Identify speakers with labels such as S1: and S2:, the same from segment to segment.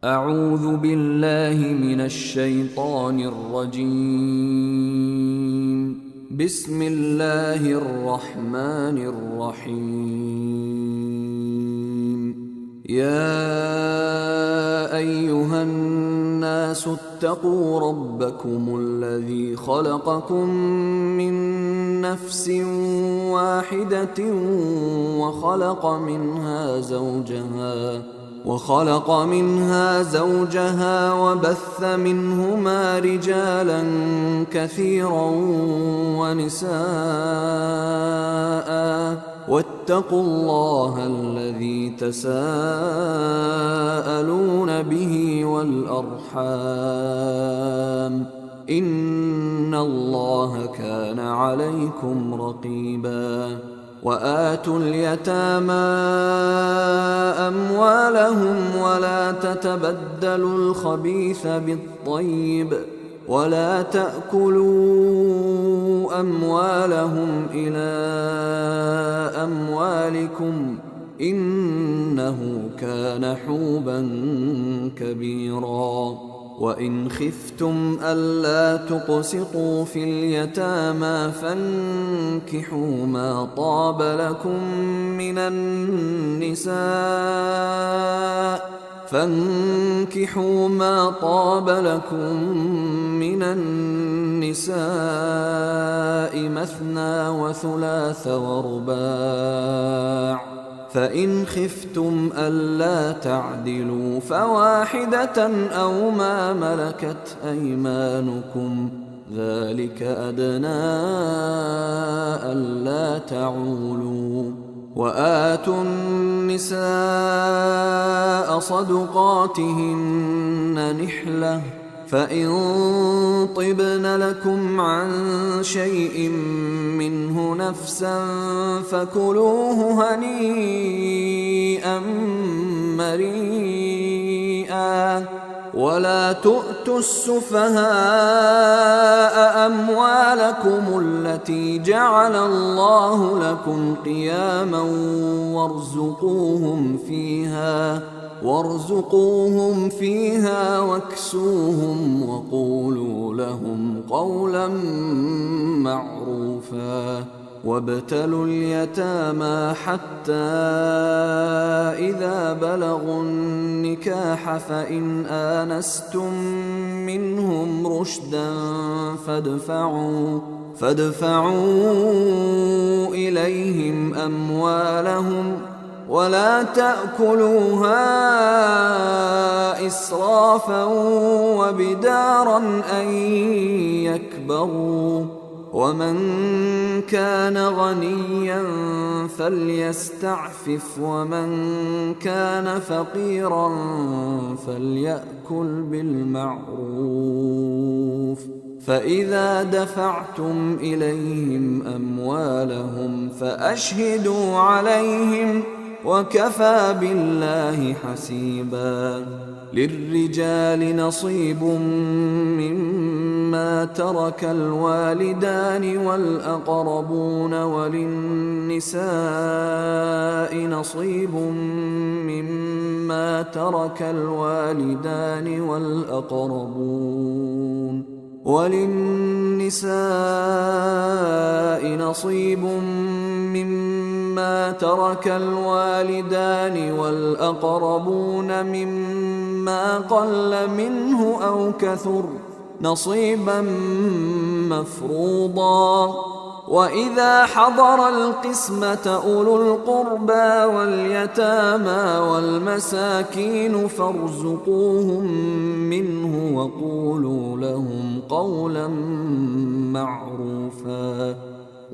S1: أعوذ بالله من الشيطان الرجيم. بسم الله الرحمن الرحيم. يا أيها الناس اتقوا ربكم الذي خلقكم من نفس واحدة وخلق منها زوجها وبث منهما رجالا كثيرا ونساء، واتقوا الله الذي تساءلون به والأرحام، إن الله كان عليكم رقيبا. وآتوا اليتامى أموالهم ولا تتبدلوا الخبيث بالطيب، ولا تأكلوا أموالهم إلى أموالكم، إنه كان حوبا كبيرا. وإن خفتم ألا تقسطوا في اليتامى فانكحوا ما طاب لكم من النساء مثنى وثلاث ورباع، فإن خفتم ألا تعدلوا فواحدة أو ما ملكت أيمانكم، ذلك أدنى ألا تعولوا. وآتوا النساء صدقاتهن نحلة، فإن طبن لكم عن شيء منه نفسا فكلوه هنيئا مريئا. ولا تؤتوا السفهاء أموالكم التي جعل الله لكم قياما وارزقوهم فيها واكسوهم وقولوا لهم قولا معروفا. وابتلوا اليتامى حتى إذا بلغوا النكاح فإن آنستم منهم رشدا فادفعوا إليهم أموالهم، ولا تأكلوها إسرافا وبدارا أن يكبروا. ومن كان غنيا فليستعفف، ومن كان فقيرا فليأكل بالمعروف. فإذا دفعتم إليهم أموالهم فأشهدوا عليهم، وكفى بالله حسيبا. للرجال نصيب مما ترك الوالدان والأقربون، وللنساء نصيب مما ترك الوالدان والأقربون مما قل منه أو كثر، نصيبا مفروضا. وإذا حضر القسمة أولو القربى واليتامى والمساكين فارزقوهم منه وقولوا لهم قولا معروفا.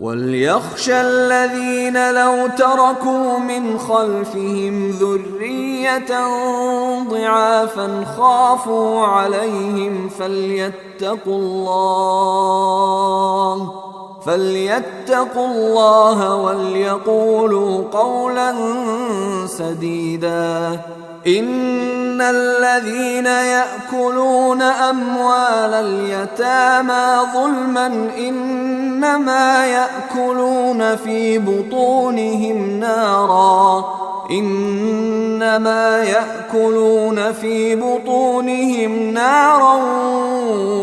S1: وليخشى الذين لو تركوا من خلفهم ذرية ضعافا خافوا عليهم فليتقوا الله وليقولوا قولا سديدا. إن الذين يأكلون أموال اليتامى ظلما إنما يأكلون في بطونهم نارا، إنما يأكلون في بطونهم نارا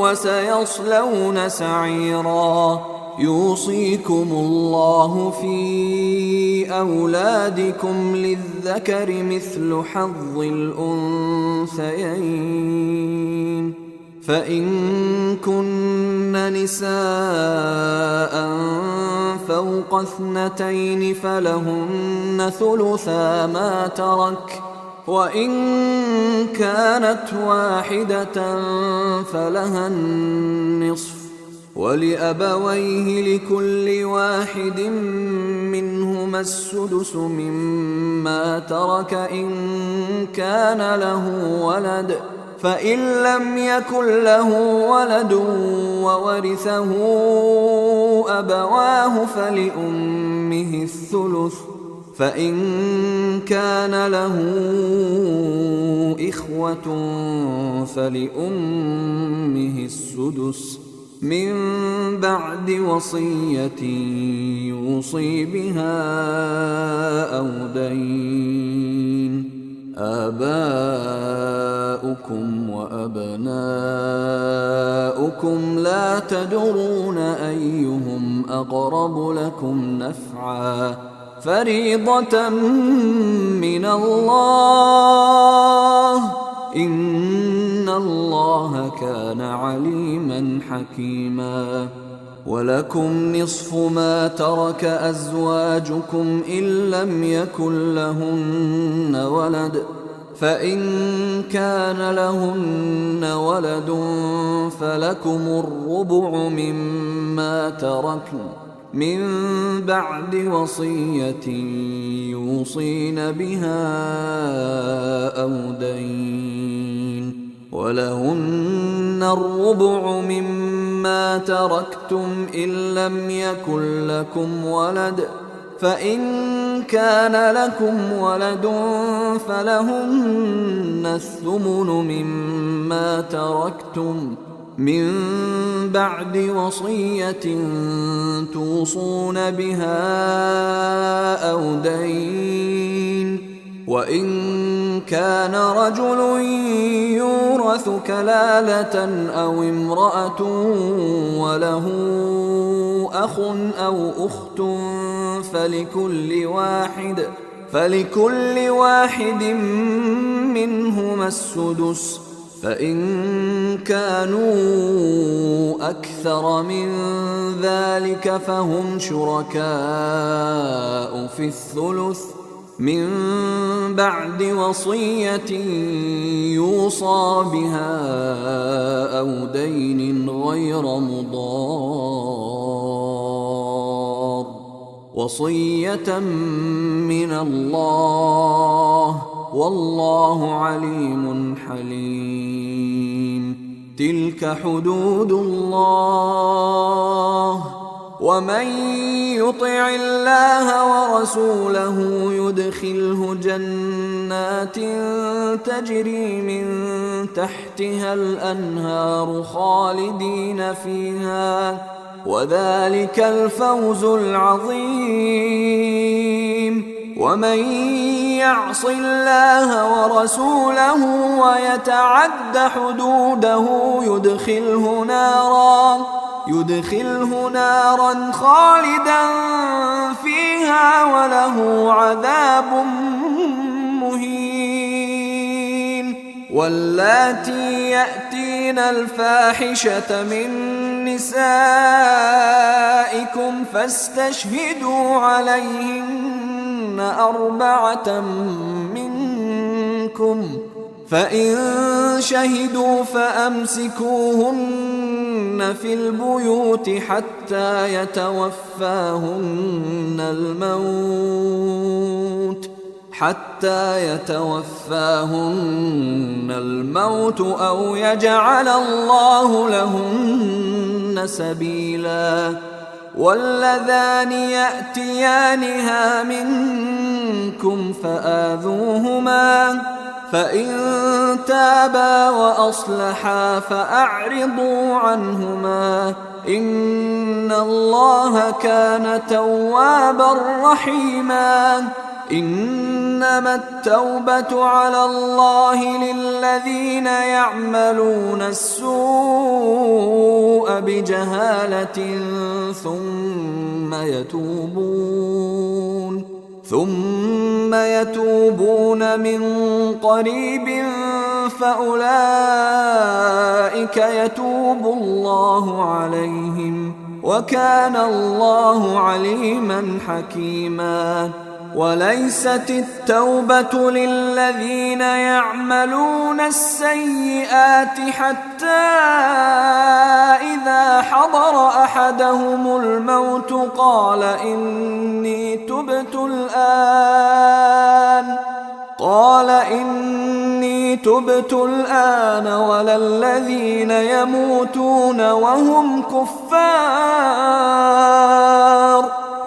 S1: وسيصلون سعيرا. يوصيكم الله في أولادكم للذكر مثل حظ الأنثيين، فإن كن نساء فوق 2 فلهن ثلثا ما ترك، وإن كانت واحدة فلها النصف، ولأبويه لكل واحد منهما السدس مما ترك إن كان له ولد، فإن لم يكن له ولد وورثه أبواه فلأمه الثلث، فإن كان له إخوة فلأمه السدس من بعد وصية يوصي بها أو دين. آباؤكم وأبناؤكم لا تدرون أيهم أقرب لكم نفعا، فريضة من الله، إن الله كان عليما حكيما. ولكم نصف ما ترك أزواجكم إن لم يكن لهن ولد، فإن كان لهن ولد فلكم الربع مما تركن من بعد وصية يوصين بها أو دين، ولهن الربع مما تركتم إن لم يكن لكم ولد، فإن كان لكم ولد فلهن الثمن مما تركتم من بعد وصية توصون بها أو دين. وإن كان رجل يورث كلالة أو امرأة وله أخ أو أخت فلكل واحد منهما السدس، فإن كانوا أكثر من ذلك فهم شركاء في الثلث من بعد وصية يوصى بها أو دين غير مضار، وصية من الله، والله عليم حليم. تلك حدود الله، ومن يطع الله ورسوله يدخله جنات تجري من تحتها الأنهار خالدين فيها، وذلك الفوز العظيم. ومن يعص الله ورسوله ويتعد حدوده يدخله نارا خالدا فيها وله عذاب مهين. واللاتي يأتين الفاحشة من نسائكم فاستشهدوا عليهن 4 منكم، فإن شهدوا فأمسكوهن في البيوت حتى يتوفاهن الموت أو يجعل الله لهن سبيلا. واللذان يأتيانها منكم فآذوهما، فإن تابا وأصلحا فأعرضوا عنهما، إن الله كان توابا رحيما. إنما التوبة على الله للذين يعملون السوء بجهالة ثم يتوبون من قريب فأولئك يتوب الله عليهم وكان الله عليما حكيما. وليست التوبة للذين يعملون السيئات حتى إذا حضر أحدهم الموت قال إني تبت الآن ولا الذين يموتون وهم كفار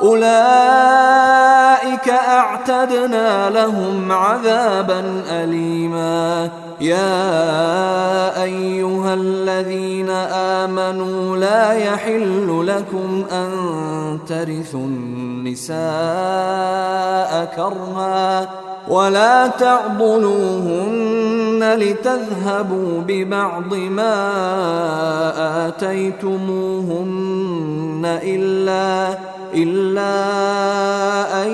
S1: أولئك أعتدنا لهم عذابا أليما. يا أيها الذين آمنوا لا يحل لكم أن ترثوا النساء كرها ولا تعضلوهن لتذهبوا ببعض ما آتيتموهن إلا أن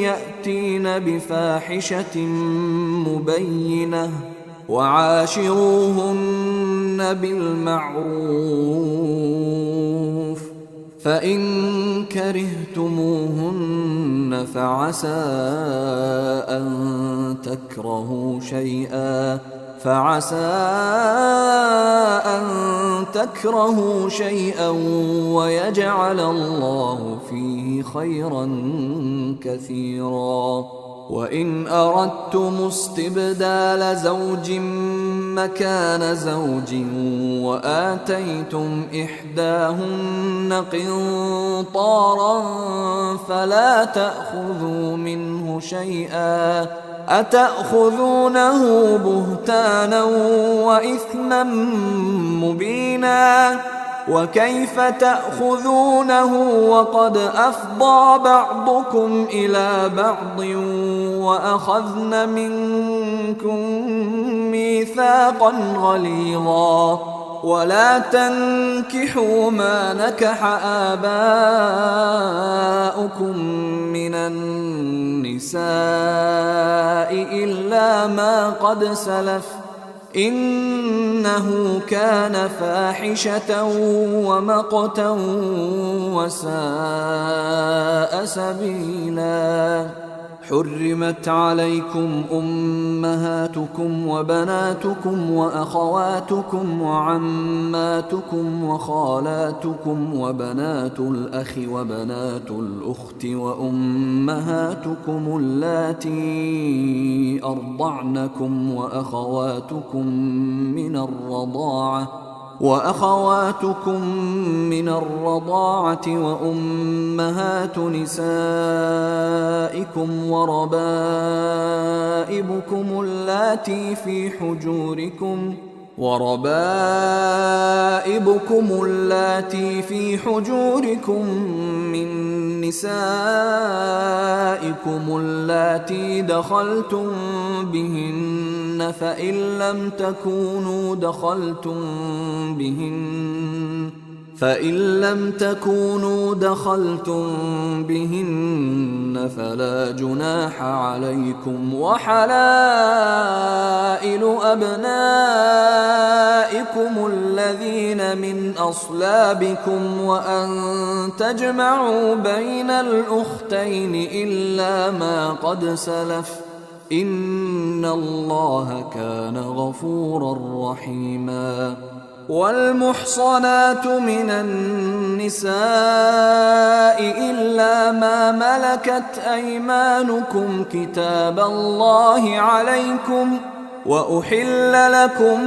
S1: يأتين بفاحشة مبينة وعاشروهن بالمعروف فإن كرهتموهن فعسى أن تكرهوا شيئا ويجعل الله فيه خيرا كثيرا. وإن أردتم استبدال زوج مكان زوج وآتيتم إحداهن قنطارا فلا تأخذوا منه شيئا أتأخذونه بهتانا وإثما مبينا. وكيف تأخذونه وقد أفضى بعضكم إلى بعض وأخذن منكم ميثاقا غليظا. ولا تنكحوا ما نكح آباؤكم من النساء إلا ما قد سلف إنه كان فاحشة ومقتا وساء سبيلا. حرمت عليكم أمهاتكم وبناتكم وأخواتكم وعماتكم وخالاتكم وبنات الأخ وبنات الأخت وأمهاتكم اللاتي أرضعنكم وأخواتكم من الرضاعة وأمهات نسائكم وربائبكم اللاتي في حجوركم من نسائكم اللاتي دخلتم بهن فإن لم تكونوا دخلتم بهن فلا جناح عليكم. وحلائل أبنائكم الذين من أصلابكم وأن تجمعوا بين الأختين إلا ما قد سلف إن الله كان غفورا رحيما. والمحصنات من النساء إلا ما ملكت أيمانكم كتاب الله عليكم وأحل لكم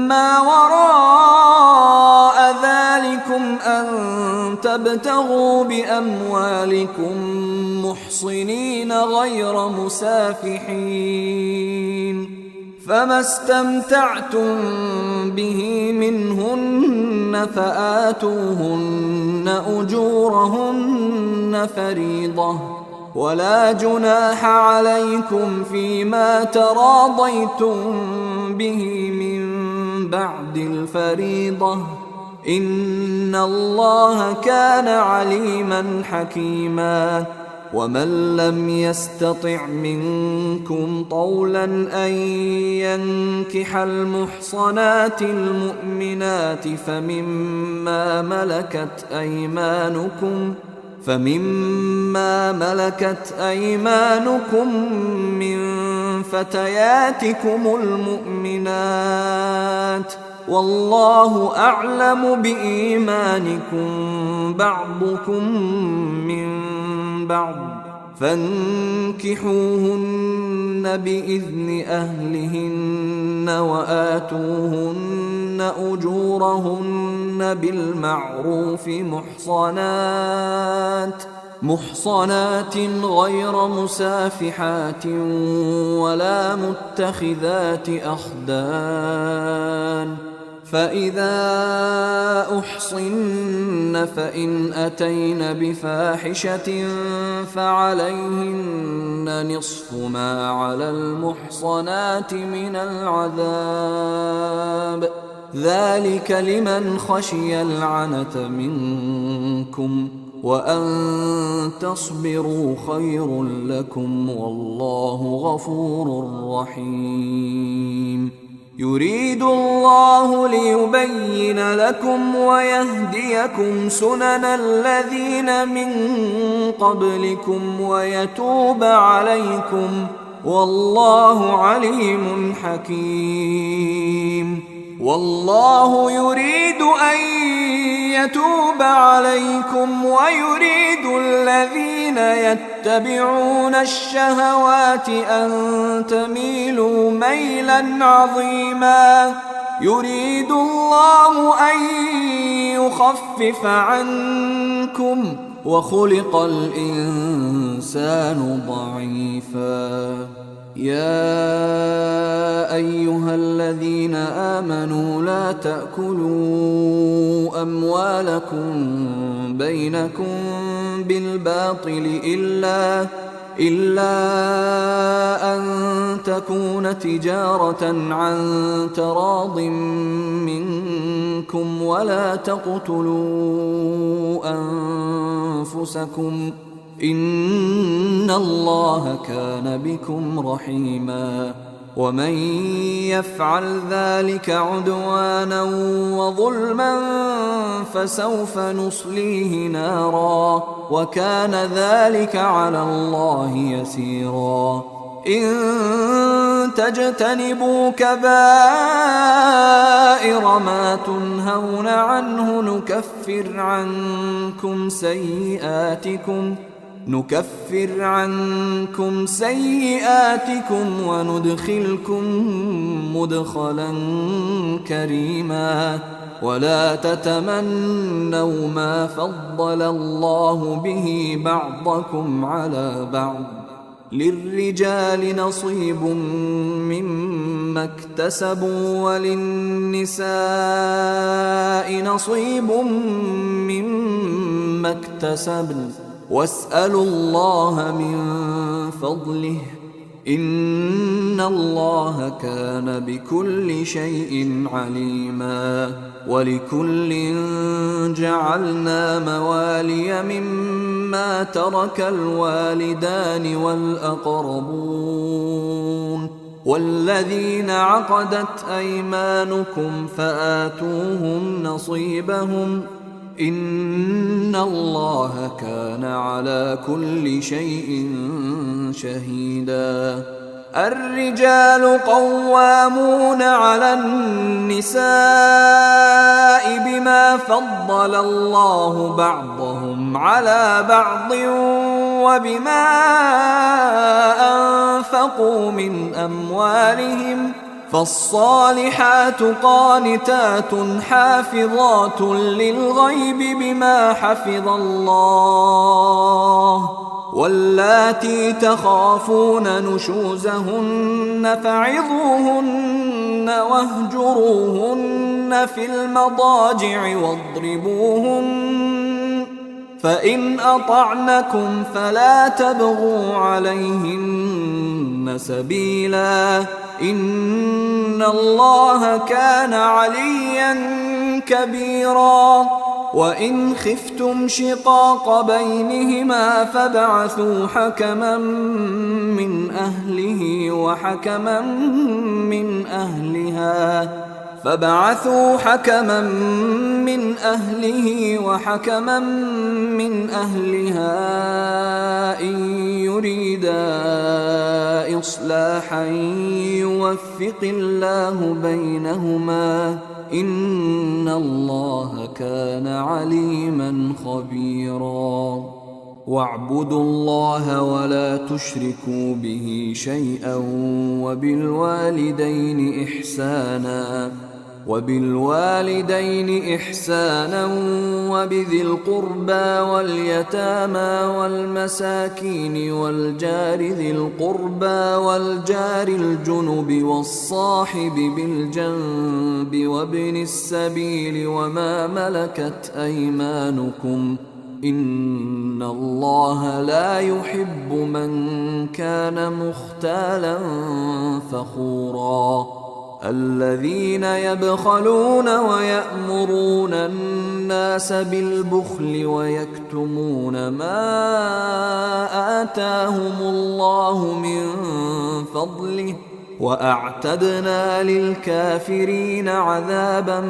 S1: ما وراء ذلكم أن تبتغوا بأموالكم محصنين غير مسافحين فما استمتعتم به منهن فآتوهن أجورهن فريضة ولا جناح عليكم فيما تراضيتم به من بعد الفريضة إن الله كان عليما حكيما ومن لم يستطع منكم طولا أن ينكح المحصنات المؤمنات فمما ملكت أيمانكم من فتياتكم المؤمنات والله أعلم بإيمانكم بعضكم من بعض فانكحوهن بإذن أهلهن وآتوهن أجورهن بالمعروف محصنات غير مسافحات ولا متخذات أخدان فإذا أحصن فإن أتين بفاحشة فعليهن نصف ما على المحصنات من العذاب ذلك لمن خشي العنة منكم وأن تصبروا خير لكم والله غفور رحيم يريد الله ليبين لكم ويهديكم سنن الذين من قبلكم ويتوب عليكم والله عليم حكيم والله يريد أن يتوب عليكم ويريد الذين يتبعون الشهوات أن تميلوا ميلا عظيما يريد الله أن يخفف عنكم وخلق الإنسان ضعيفا يا أيها الذين آمنوا لا تأكلوا أموالكم بينكم بالباطل إلا أن تكون تجارة عن تراض منكم ولا تقتلوا أنفسكم إن الله كان بكم رحيما ومن يفعل ذلك عدوانا وظلما فسوف نصليه نارا وكان ذلك على الله يسيرا إن تجتنبوا كبائر ما تنهون عنه نكفر عنكم سيئاتكم وندخلكم مدخلا كريما ولا تتمنوا ما فضل الله به بعضكم على بعض للرجال نصيب مما اكتسبوا وللنساء نصيب مما اكتسبن واسألوا الله من فضله إن الله كان بكل شيء عليما ولكل جعلنا موالي مما ترك الوالدان والأقربون والذين عقدت أيمانكم فآتوهم نصيبهم إن الله كان على كل شيء شهيدا الرجال قوامون على النساء بما فضل الله بعضهم على بعض وبما أنفقوا من أموالهم فالصالحات قانتات حافظات للغيب بما حفظ الله واللاتي تخافون نشوزهن فعظوهن واهجروهن في المضاجع فإن أطعنكم فلا تبغوا عليهن سبيلا إن الله كان عليا كبيرا وإن خفتم شقاق بينهما فابعثوا حكما من أهله وحكما من أهلها إن يريدا إصلاحا يوفق الله بينهما إن الله كان عليما خبيرا واعبدوا الله ولا تشركوا به شيئا وبالوالدين إحسانا وبذي القربى واليتامى والمساكين والجار ذي القربى والجار الجنب والصاحب بالجنب وابن السبيل وما ملكت أيمانكم إن الله لا يحب من كان مختالا فخورا الذين يبخلون ويأمرون الناس بالبخل ويكتمون ما آتاهم الله من فضله وأعتدنا للكافرين عذابا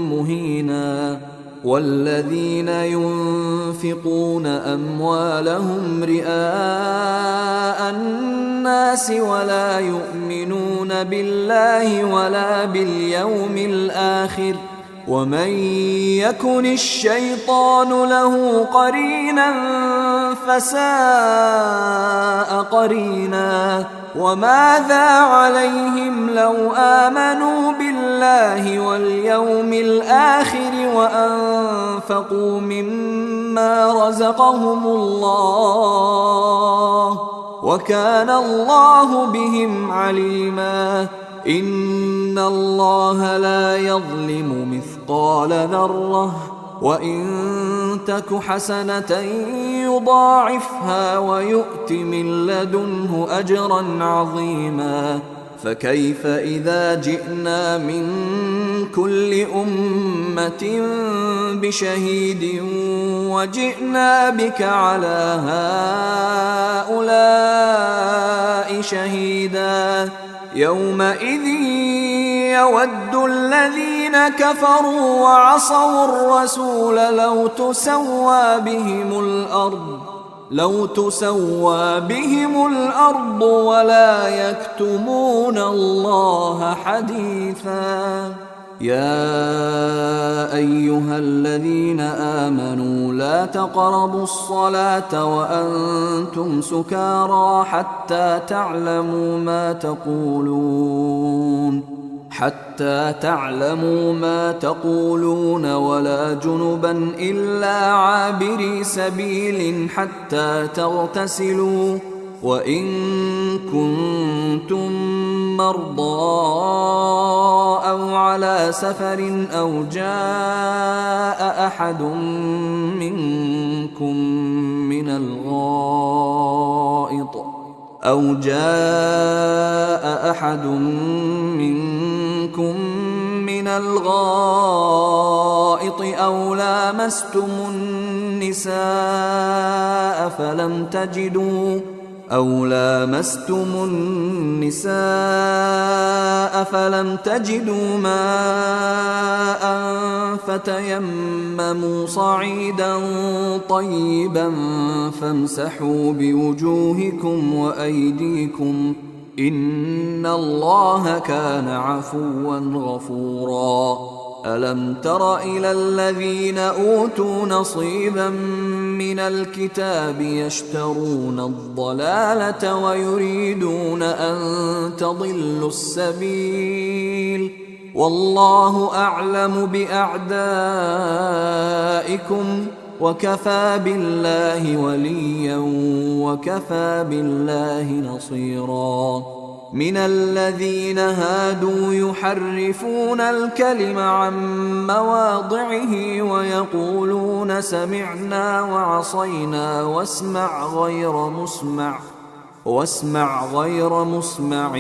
S1: مهينا والذين ينفقون أموالهم رئاء الناس ولا يؤمنون بالله ولا باليوم الآخر ومن يكن الشيطان له قرينا فساء قرينا وماذا عليهم لو آمنوا بالله واليوم الآخر وأنفقوا مما رزقهم الله وكان الله بهم عليما إن الله لا يظلم مثقال ذرة وإن تك حسنة يضاعفها ويؤت من لدنه أجرا عظيما فكيف إذا جئنا من كل أمة بشهيد وجئنا بك على هؤلاء شهيدا يومئذ يود الذين كفروا وعصوا الرسول لو تسوى بهم الأرض ولا يكتمون الله حديثا يا أيها الذين آمنوا لا تقربوا الصلاة وأنتم سكارى حتى تعلموا ما تقولون ولا جنبا إلا عابري سبيل حتى تغتسلوا وإن كنتم مرضى أو على سفر أو جاء أحد منكم من الغائط أو لامستم النساء فلم تجدوا ماء فتيمموا صعيدا طيبا فامسحوا بوجوهكم وأيديكم إن الله كان عفوا غفورا ألم تر إلى الذين أوتوا نصيبا من الكتاب يشترون الضلالة ويريدون أن تضلوا السبيل والله أعلم بأعدائكم وكفى بالله وليا وكفى بالله نصيرا من الذين هادوا يحرفون الكلم عن مواضعه ويقولون سمعنا وعصينا واسمع غير مسمع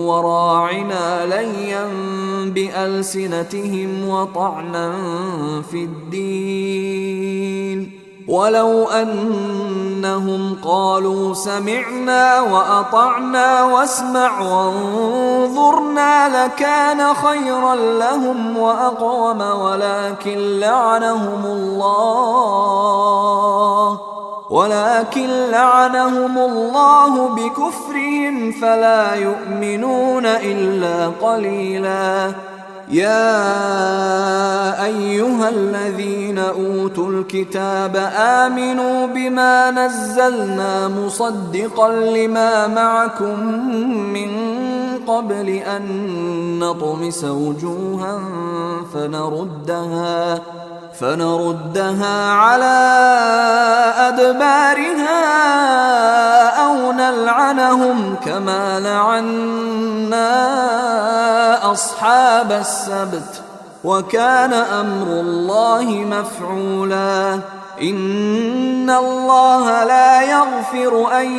S1: وراعنا ليا بألسنتهم وطعنا في الدين ولو أنهم قالوا سمعنا وأطعنا واسمع وانظرنا لكان خيرا لهم وأقوم ولكن لعنهم الله بكفرهم فلا يؤمنون إلا قليلا. يا أيها الذين أوتوا الكتاب آمنوا بما نزلنا مصدقا لما معكم من قبل أن نطمس وجوها فنردها على أدبارها أو نلعنهم كما لعنا أصحاب السبت وكان أمر الله مفعولا. إن الله لا يغفر أن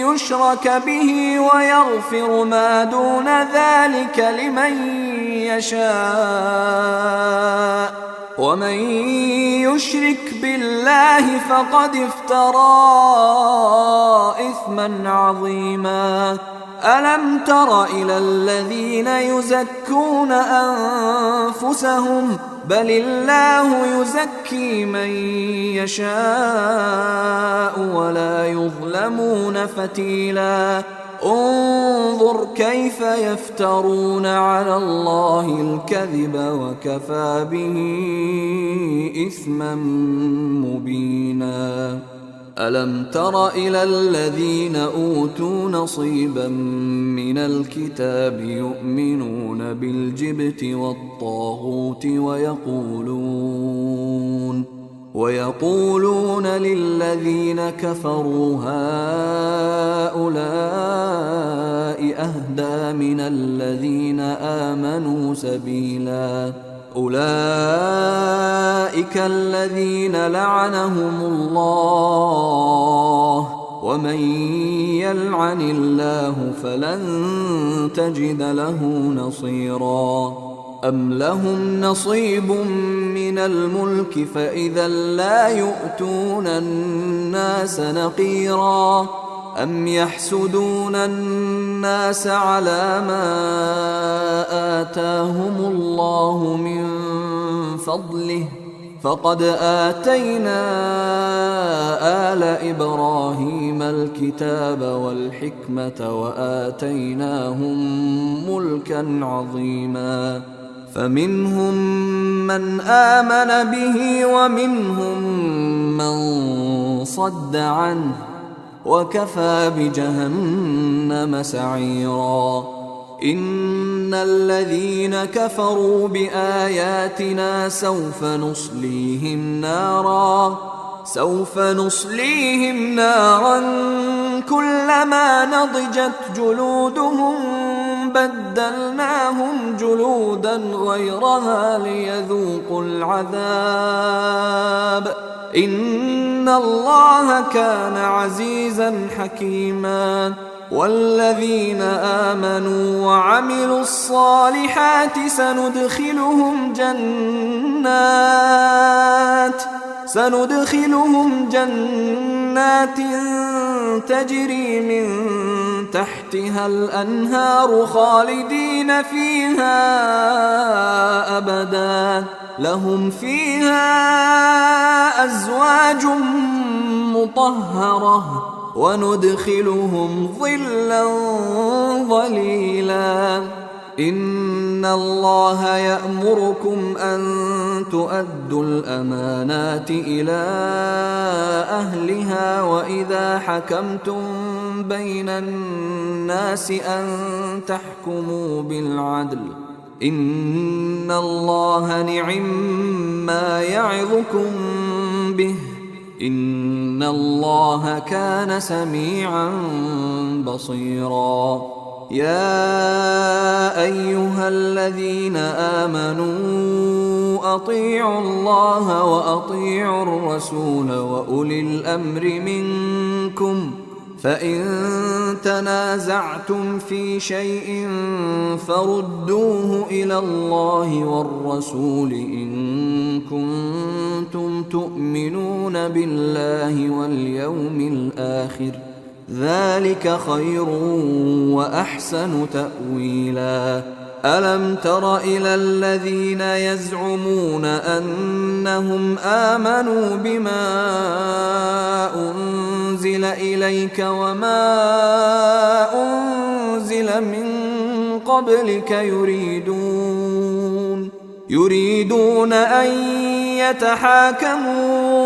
S1: يشرك به ويغفر ما دون ذلك لمن يشاء ومن يشرك بالله فقد افترى إثما عظيما. ألم تر إلى الذين يزكون أنفسهم بل الله يزكي من يشاء ولا يظلمون فتيلا. انظر كيف يفترون على الله الكذب وكفى به إثما مبينا. ألم تر إلى الذين أوتوا نصيبا من الكتاب يؤمنون بالجبت والطاغوت ويقولون للذين كفروا هؤلاء أهدى من الذين آمنوا سبيلا. أولئك الذين لعنهم الله ومن يلعن الله فلن تجد له نصيرا. أم لهم نصيب من الملك فإذا لا يؤتون الناس نقيرا. أم يحسدون الناس على ما آتاهم الله من فضله فقد آتينا آل إبراهيم الكتاب والحكمة وآتيناهم ملكا عظيما. فمنهم من آمن به ومنهم من صد عنه وكفى بجهنم سعيرا. إن الذين كفروا بآياتنا سوف نصليهم نارا كلما نضجت جلودهم بدلناهم جلودا غيرها ليذوقوا العذاب إن الله كان عزيزا حكيما. والذين آمنوا وعملوا الصالحات سندخلهم جنات تجري من تحتها الأنهار خالدين فيها أبدا لهم فيها أزواج مطهرة وندخلهم ظلا ظليلا. إن الله يأمركم أن تؤدوا الأمانات إلى أهلها وإذا حكمتم بين الناس أن تحكموا بالعدل إن الله نعما يعظكم به إن الله كان سميعا بصيرا. يا أيها الذين آمنوا أطيعوا الله وأطيعوا الرسول وأولي الأمر منكم فإن تنازعتم في شيء فردوه إلى الله والرسول إن كنتم تؤمنون بالله واليوم الآخر ذلك خير وأحسن تأويلا ألم تر إلى الذين يزعمون أنهم آمنوا بما أنزل إليك وما أنزل من قبلك يريدون أن يتحاكموا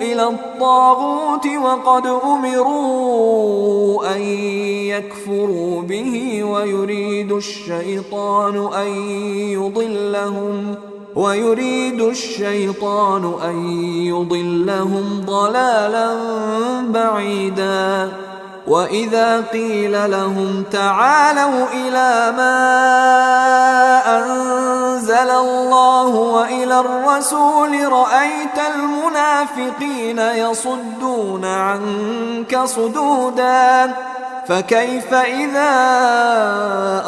S1: إلى الطاغوت وقد أمروا أن يكفروا به ويريد الشيطان أن يضلهم ضلالا بعيدا وإذا قيل لهم تعالوا إلى ما أنزل الله وإلى الرسول رأيت المنافقين يصدون عنك صدودا فكيف إذا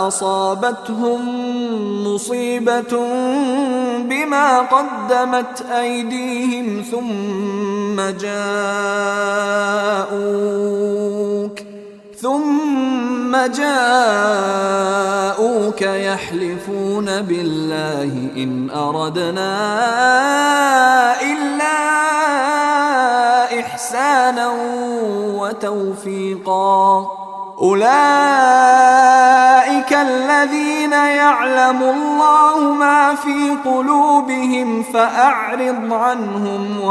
S1: أصابتهم مصيبة بما قدمت أيديهم ثم جاءوك يحلفون بالله إن أردنا إلا إحسانا وتوفيقا أولئك الذين يعلم الله ما في قلوبهم فأعرض عنهم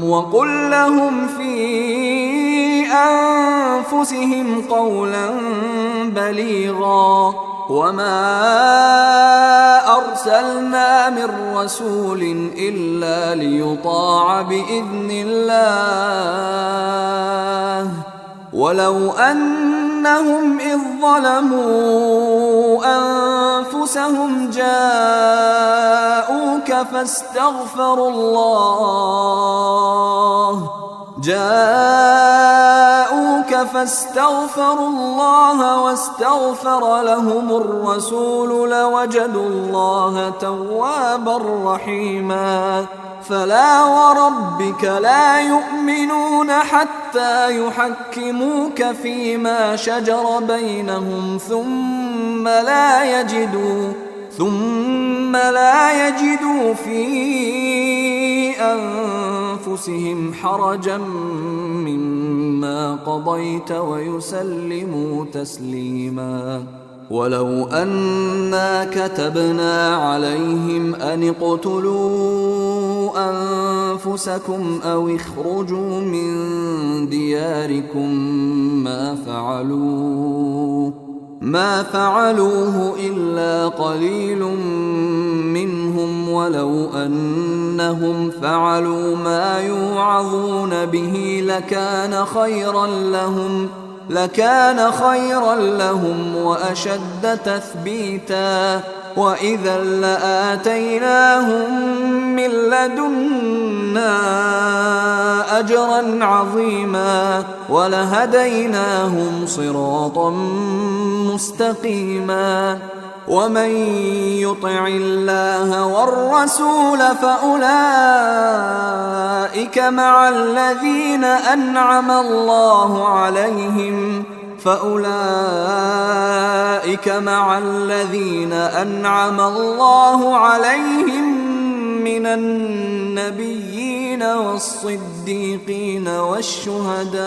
S1: وقل لهم في أنفسهم قولا بليغا وما أرسلنا من رسول إلا ليطاع بإذن الله ولو أنهم إذ ظلموا أنفسهم جاءوك فاستغفروا الله واستغفر لهم الرسول لوجدوا الله توابا رحيما فلا وربك لا يؤمنون حتى يحكموك فيما شجر بينهم ثم لا يجدوا في أنفسهم حرجا مما قضيت ويسلموا تسليما ولو أنا كتبنا عليهم أن اقتلوا أنفسكم أو اخرجوا من دياركم ما فعلوه إلا قليل منهم ولو أنهم فعلوا ما يوعظون به لكان خيرا لهم وأشد تثبيتا وإذا لآتيناهم من لدنا أجرا عظيما ولهديناهم صراطا مستقيما ومن يطع الله والرسول فأولئك مع الذين أنعم الله عليهم من النبيين والصديقين والشهداء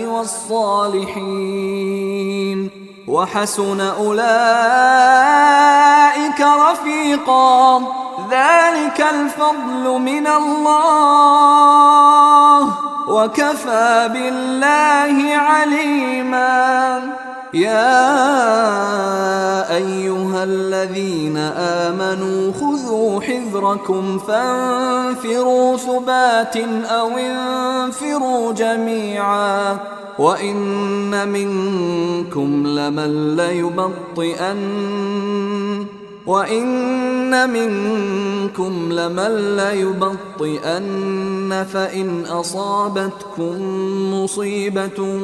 S1: والصالحين وحسن أولئك رفيقا ذلك الفضل من الله وكفى بالله عليما يا أيها الذين آمنوا خذوا خذوا حذركم فانفروا ثبات أو انفروا جميعا وإن منكم لمن ليبطئن فإن أصابتكم مصيبة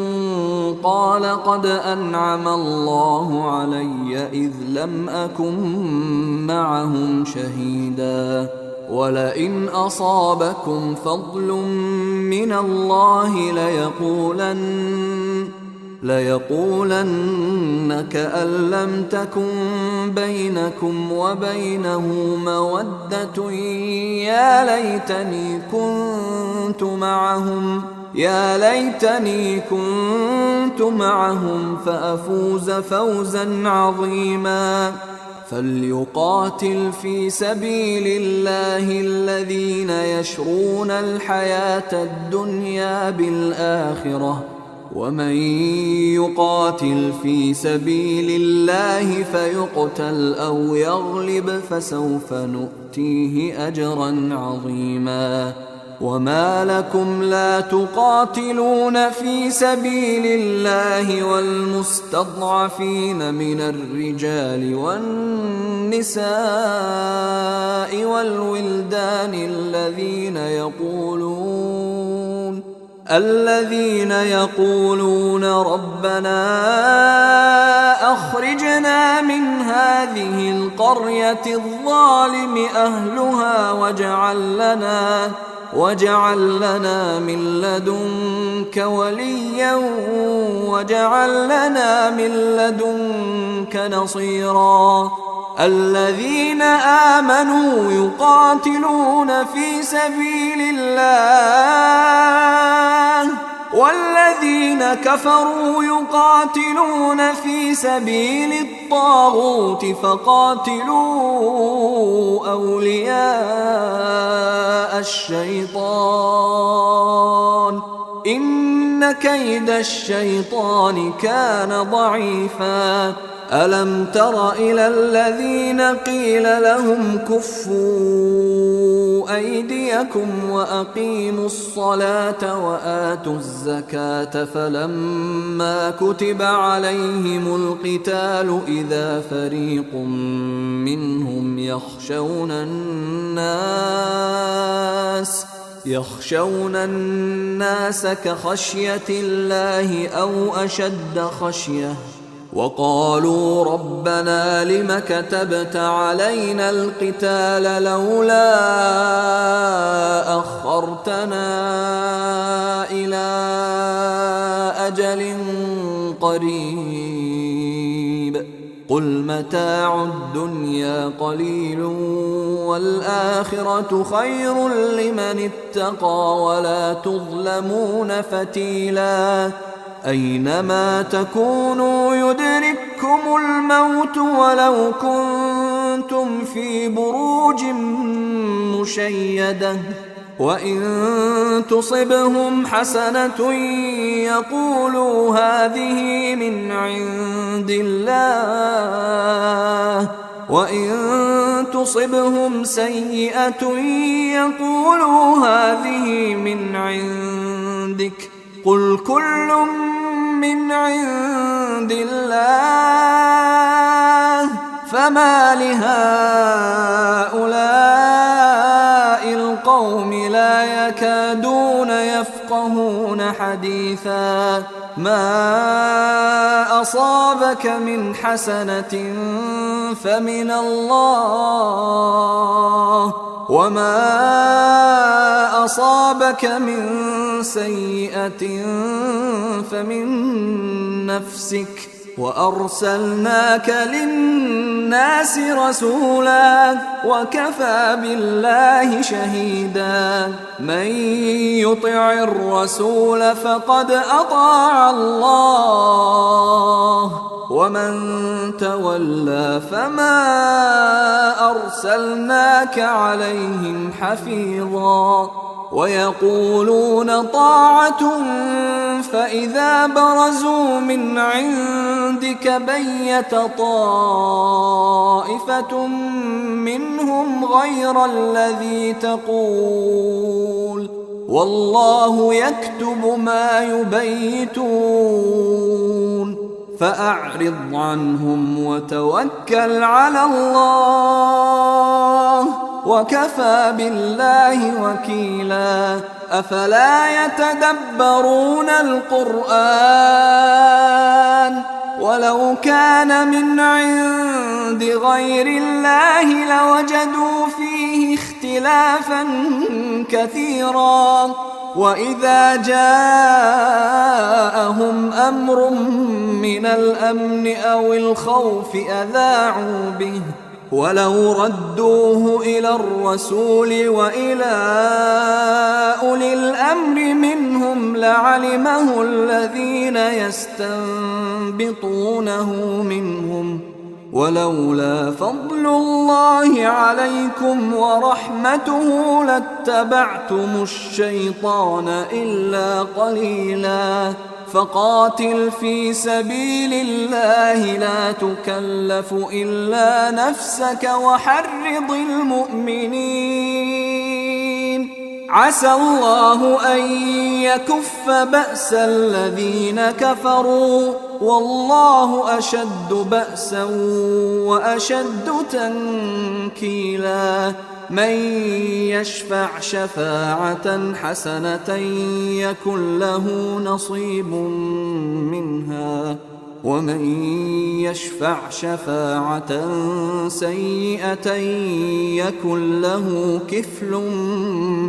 S1: قال قد أنعم الله علي إذ لم أكن معهم شهيدا ولئن أصابكم فضل من الله ليقولن كأن لم تكن بينكم وبينه مودة يا ليتني كنت معهم فأفوز فوزا عظيما فليقاتل في سبيل الله الذين يشرون الحياة الدنيا بالآخرة ومن يقاتل في سبيل الله فيقتل أو يغلب فسوف نؤتيه أجرا عظيما وما لكم لا تقاتلون في سبيل الله والمستضعفين من الرجال والنساء والولدان الذين يقولون ربنا أخرجنا من هذه القرية الظالم أهلها واجعل لنا من لدنك وليا واجعل لنا من لدنك نصيرا الذين آمنوا يقاتلون في سبيل الله والذين كفروا يقاتلون في سبيل الطاغوت فقاتلوا أولياء الشيطان إن كيد الشيطان كان ضعيفا ألم تر إلى الذين قيل لهم كفوا أيديكم وأقيموا الصلاة وآتوا الزكاة فلما كتب عليهم القتال إذا فريق منهم يخشون الناس كخشية الله أو أشد خشية وقالوا ربنا لم كتبت علينا القتال لولا أخرتنا إلى أجل قريب قل متاع الدنيا قليل والآخرة خير لمن اتقى ولا تظلمون فتيلا أينما تكونوا يدرككم الموت ولو كنتم في بروج مشيدة وإن تصبهم حسنة يقولوا هذه من عند الله وإن تصبهم سيئة يقولوا هذه من عندك قل كل من عند الله فما لهؤلاء القوم لا يكادون يفقهون حديثا ما أصابك من حسنة فمن الله وما أصابك من سيئة فمن نفسك وأرسلناك للناس رسولا وكفى بالله شهيدا من يطع الرسول فقد أطاع الله ومن تولى فما أرسلناك عليهم حفيظا ويقولون طاعة فإذا برزوا من عندك بيت طائفة منهم غير الذي تقول والله يكتب ما يبيتون فأعرض عنهم وتوكل على الله وكفى بالله وكيلا أفلا يتدبرون القرآن ولو كان من عند غير الله لوجدوا فيه اختلافا كثيرا وإذا جاءهم أمر من الأمن أو الخوف أذاعوا به ولو ردوه إلى الرسول وإلى أولي الأمر منهم لعلمه الذين يستنبطونه منهم ولولا فضل الله عليكم ورحمته لاتبعتم الشيطان إلا قليلا فقاتل في سبيل الله لا تكلف إلا نفسك وحرض المؤمنين عسى الله أن يكف بأس الذين كفروا والله أشد بأسا وأشد تنكيلا من يشفع شفاعة حسنة يكن له نصيب منها ومن يشفع شفاعة سيئة يكن له كفل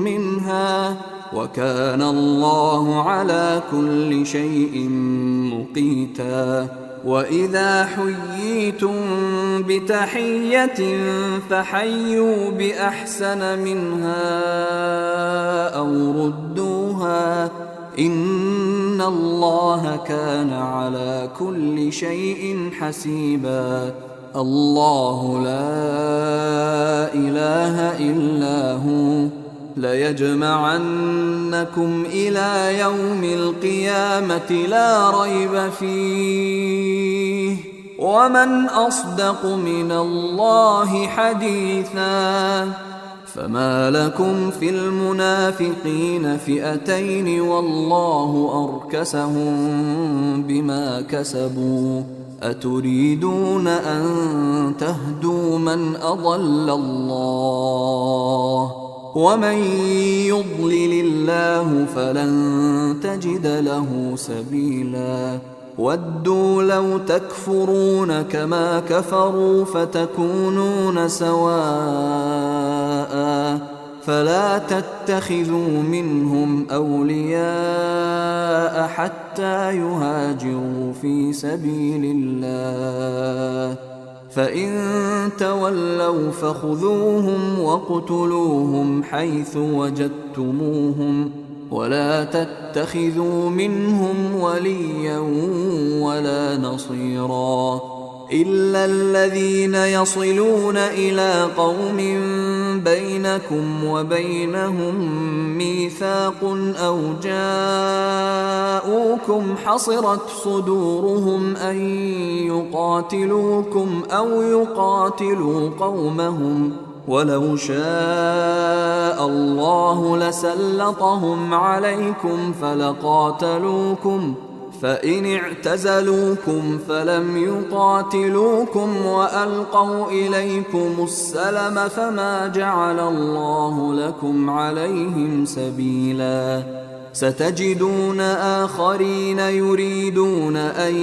S1: منها وكان الله على كل شيء مقيتا وإذا حييتم بتحية فحيوا بأحسن منها أو ردوها إن الله كان على كل شيء حسيبا الله لا إله إلا هو ليجمعنكم إلى يوم القيامة لا ريب فيه ومن أصدق من الله حديثا فما لكم في المنافقين فئتين والله أركسهم بما كسبوا أتريدون أن تهدوا من أضل الله ومن يضلل الله فلن تجد له سبيلا ودوا لو تكفرون كما كفروا فتكونون سواء فلا تتخذوا منهم أولياء حتى يهاجروا في سبيل الله فإن تولوا فخذوهم وَاقْتُلُوهُمْ حيث وجدتموهم ولا تتخذوا منهم وليا ولا نصيرا إلا الذين يصلون إلى قوم بينكم وبينهم ميثاق أو جاءوكم حصرت صدورهم أن يقاتلوكم أو يقاتلوا قومهم ولو شاء الله لسلطهم عليكم فلقاتلوكم فإن اعتزلوكم فلم يقاتلوكم وألقوا إليكم السلم فما جعل الله لكم عليهم سبيلا ستجدون آخرين يريدون أن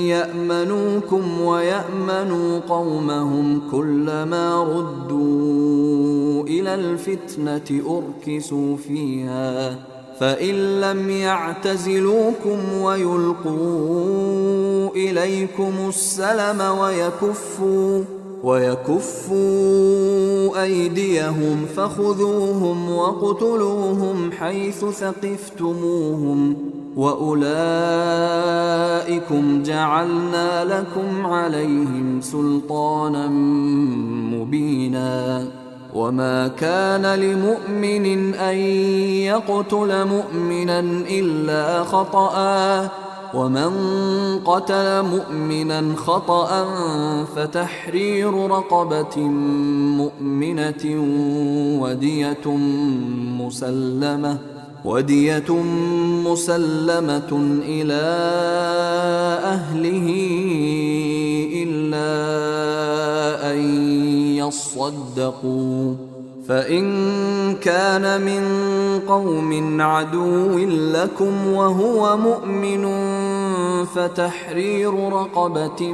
S1: يأمنوكم ويأمنوا قومهم كلما ردوا إلى الفتنة أركسوا فيها فإن لم يعتزلوكم ويلقوا إليكم السلم ويكفوا أيديهم فخذوهم واقتلوهم حيث ثقفتموهم وأولئكم جعلنا لكم عليهم سلطانا مبينا وما كان لمؤمن أن يقتل مؤمنا إلا خطأ، ومن قتل مؤمنا خطأ فتحرير رقبة مؤمنة ودية مسلمة إلى أهله إلا أن يصدقوا، فإن كان من قوم عدو لكم وهو مؤمن فتحرير رقبة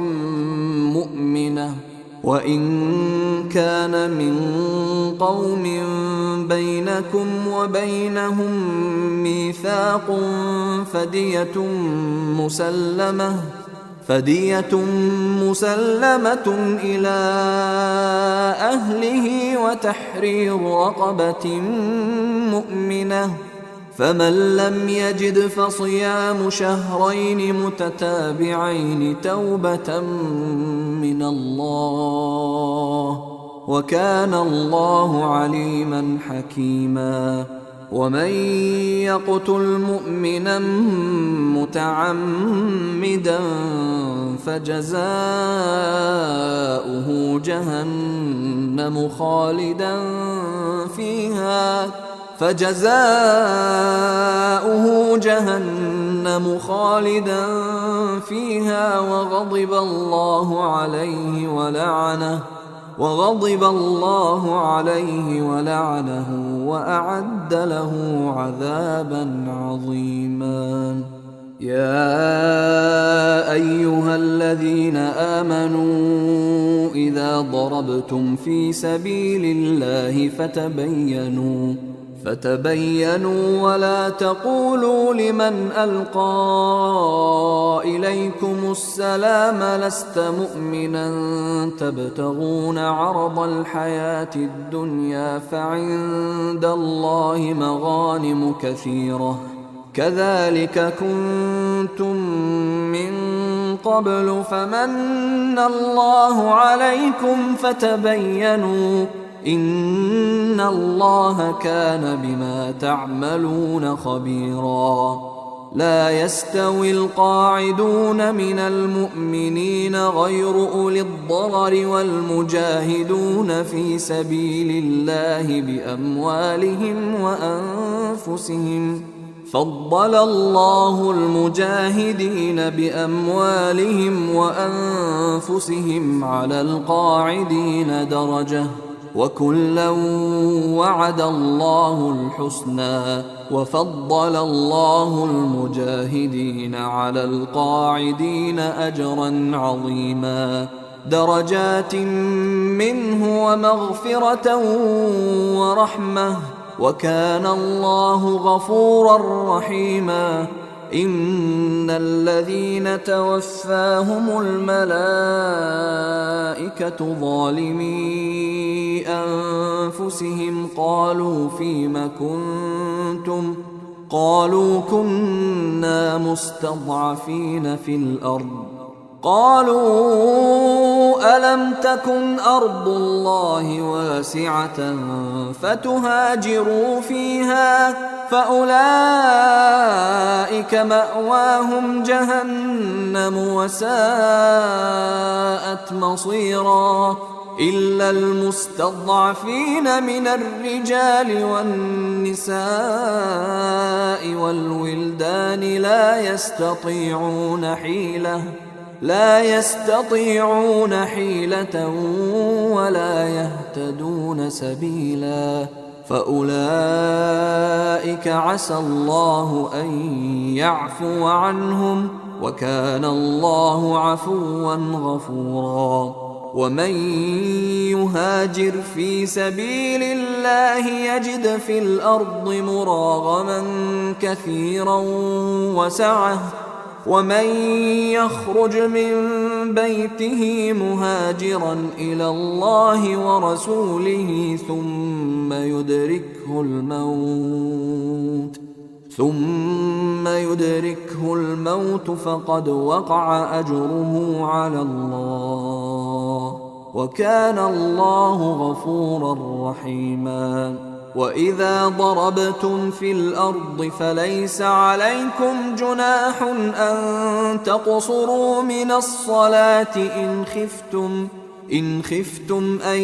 S1: مؤمنة، وإن كان من قوم بينكم وبينهم ميثاق فدية مسلمة إلى أهله وتحرير رقبة مؤمنة، فمن لم يجد فصيام شهرين متتابعين توبة من الله، وكان الله عليما حكيما. ومن يقتل مؤمنا متعمدا فجزاؤه جهنم خالدا فيها وغضب الله عليه ولعنه وأعد له عذابا عظيما. يا أيها الذين آمنوا إذا ضربتم في سبيل الله فتبينوا ولا تقولوا لمن ألقى إليكم السلام لست مؤمنا تبتغون عرض الحياة الدنيا فعند الله مغانم كثيرة كذلك كنتم من قبل فمن الله عليكم فتبينوا إن الله كان بما تعملون خبيرا. لا يستوي القاعدون من المؤمنين غير أولي الضرر والمجاهدون في سبيل الله بأموالهم وأنفسهم، فضل الله المجاهدين بأموالهم وأنفسهم على القاعدين درجة، وكلا وعد الله الحسنى، وفضل الله المجاهدين على القاعدين أجرا عظيما، درجات منه ومغفرة ورحمة، وكان الله غفورا رحيما. إن الذين توفاهم الملائكة ظالمي أنفسهم قالوا فيم كنتم قالوا كنا مستضعفين في الأرض قالوا ألم تكن أرض الله واسعة فتهاجروا فيها فأولئك مأواهم جهنم وساءت مصيرا إلا المستضعفين من الرجال والنساء والولدان لا يستطيعون حيلة ولا يهتدون سبيلا فأولئك عسى الله أن يعفو عنهم وكان الله عفوا غفورا. ومن يهاجر في سبيل الله يجد في الأرض مراغما كثيرا وسعة، ومن يخرج من بيته مهاجرا إلى الله ورسوله ثم يدركه الموت فقد وقع أجره على الله، وكان الله غفورا رحيما. وإذا ضربتم في الأرض فليس عليكم جناح أن تقصروا من الصلاة إن خفتم أن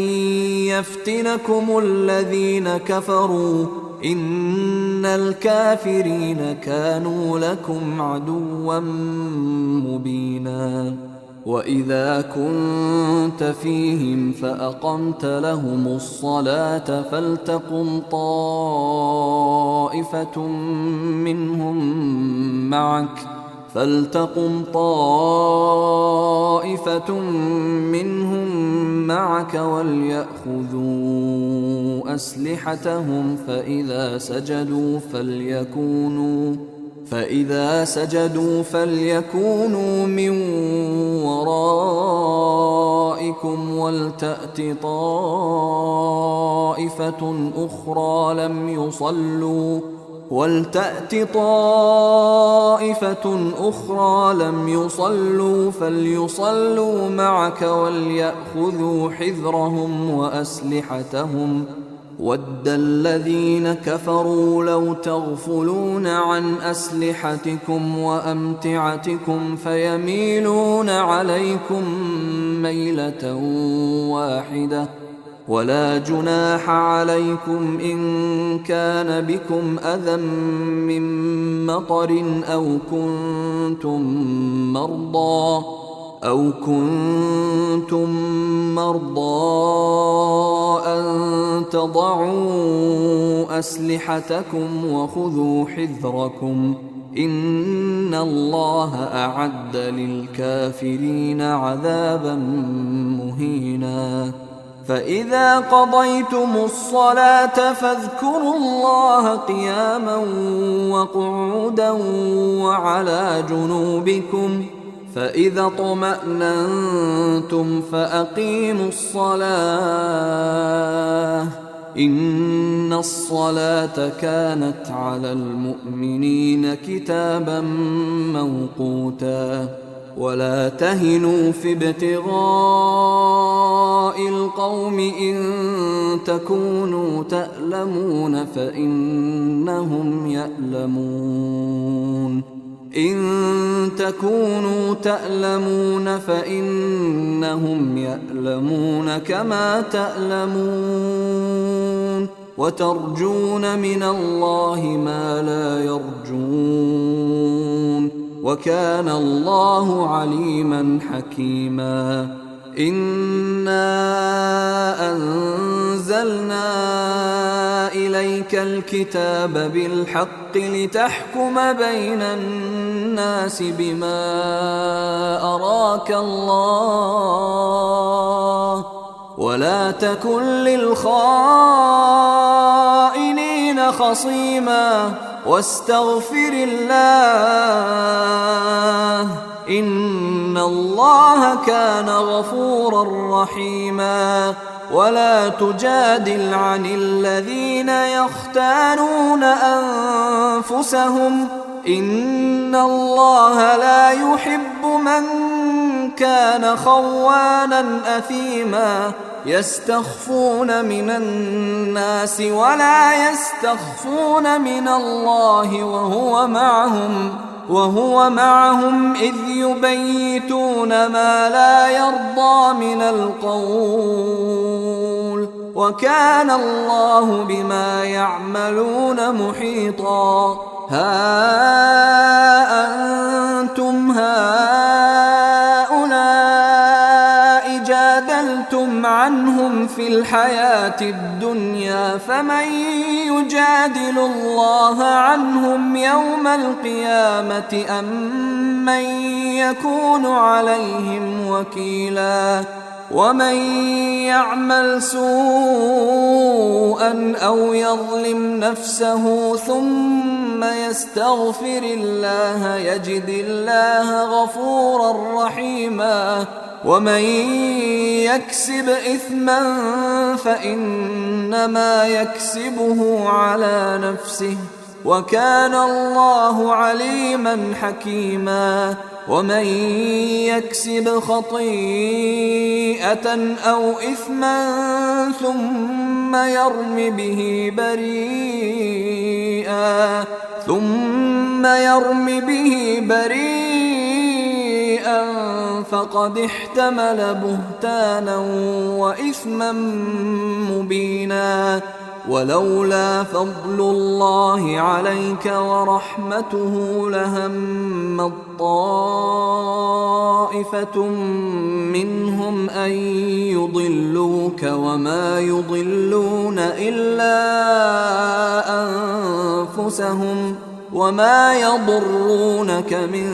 S1: يفتنكم الذين كفروا إن الكافرين كانوا لكم عدوا مبينا. وإذا كنت فيهم فأقمت لهم الصلاة فلتقم طائفة منهم معك وليأخذوا أسلحتهم فإذا سجدوا فليكونوا من ورائكم ولتأت طائفة أخرى لم يصلوا فليصلوا معك وليأخذوا حذرهم وأسلحتهم. وَدَّ الَّذِينَ كَفَرُوا لَوْ تَغْفُلُونَ عَنْ أَسْلِحَتِكُمْ وَأَمْتِعَتِكُمْ فَيَمِيلُونَ عَلَيْكُمْ مَيْلَةً وَاحِدَةً. وَلَا جُنَاحَ عَلَيْكُمْ إِن كَانَ بِكُمْ أَذًى مِّن مَّطَرٍ أَوْ كُنتُم مَّرْضَىٰ أَن تَضَعُوا أَسْلِحَتَكُمْ وَخُذُوا حِذْرَكُمْ إِنَّ اللَّهَ أَعَدَّ لِلْكَافِرِينَ عَذَابًا مُّهِينًا. فإذا قضيتم الصلاة فاذكروا الله قياما وقعودا وعلى جنوبكم فإذا اطمأننتم فأقيموا الصلاة إن الصلاة كانت على المؤمنين كتابا موقوتا. ولا تهنوا في ابتغاء القوم إن تكونوا تألمون فإنهم يألمون كما تألمون وترجون من الله ما لا يرجون وكان الله عليما حكيما. إنا أنزلنا إليك الكتاب بالحق لتحكم بين الناس بما أراك الله ولا تكن للخائنين خصيما واستغفر الله إن الله كان غفورا رحيما. ولا تجادل عن الذين يختانون أنفسهم إن الله لا يحب من كان خوانا أثيما. يستخفون من الناس ولا يستخفون من الله وهو معهم إذ يبيتون ما لا يرضى من القول وكان الله بما يعملون محيطا. ها أنتم هؤلاء جادلتم عنهم في الحياة الدنيا فمن يجادل الله عنهم يوم القيامة أم من يكون عليهم وكيلا. ومن يعمل سوءا أو يظلم نفسه ثم يستغفر الله يجد الله غفورا رحيما. ومن يكسب إثما فإنما يكسبه على نفسه وكان الله عليما حكيما. ومن يكسب خطيئة أو إثما ثم يرم به بريئا فقد احتمل بهتانا وإثما مبينا. ولولا فضل الله عليك ورحمته لهم طائفة منهم أن يضلوك وما يضلون إلا أنفسهم وما يضرونك من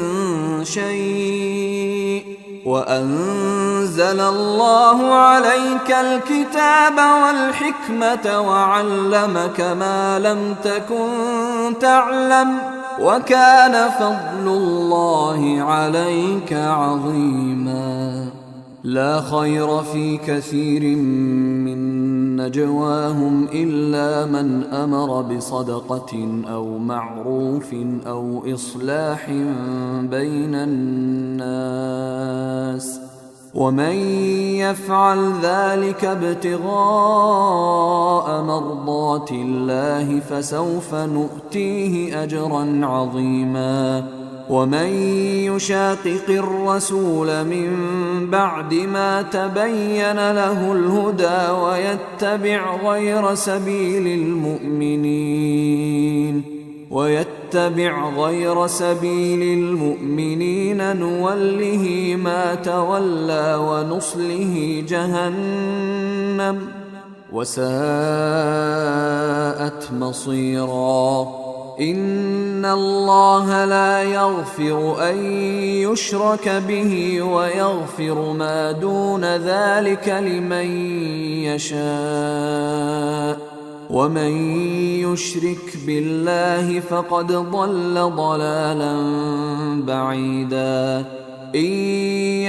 S1: شيء وأنزل الله عليك الكتاب والحكمة وعلمك ما لم تكن تعلم وكان فضل الله عليك عظيما. لا خير في كثير من نجواهم إلا من أمر بصدقة أو معروف أو إصلاح بين الناس ومن يفعل ذلك ابتغاء مرضات الله فسوف نؤتيه أجرا عظيما. ومن يشاقق الرسول من بعد ما تبين له الهدى ويتبع غير سبيل المؤمنين نوله ما تولى ونصله جهنم وساءت مصيرا. إن الله لا يغفر أن يشرك به ويغفر ما دون ذلك لمن يشاء ومن يشرك بالله فقد ضل ضلالا بعيدا. إن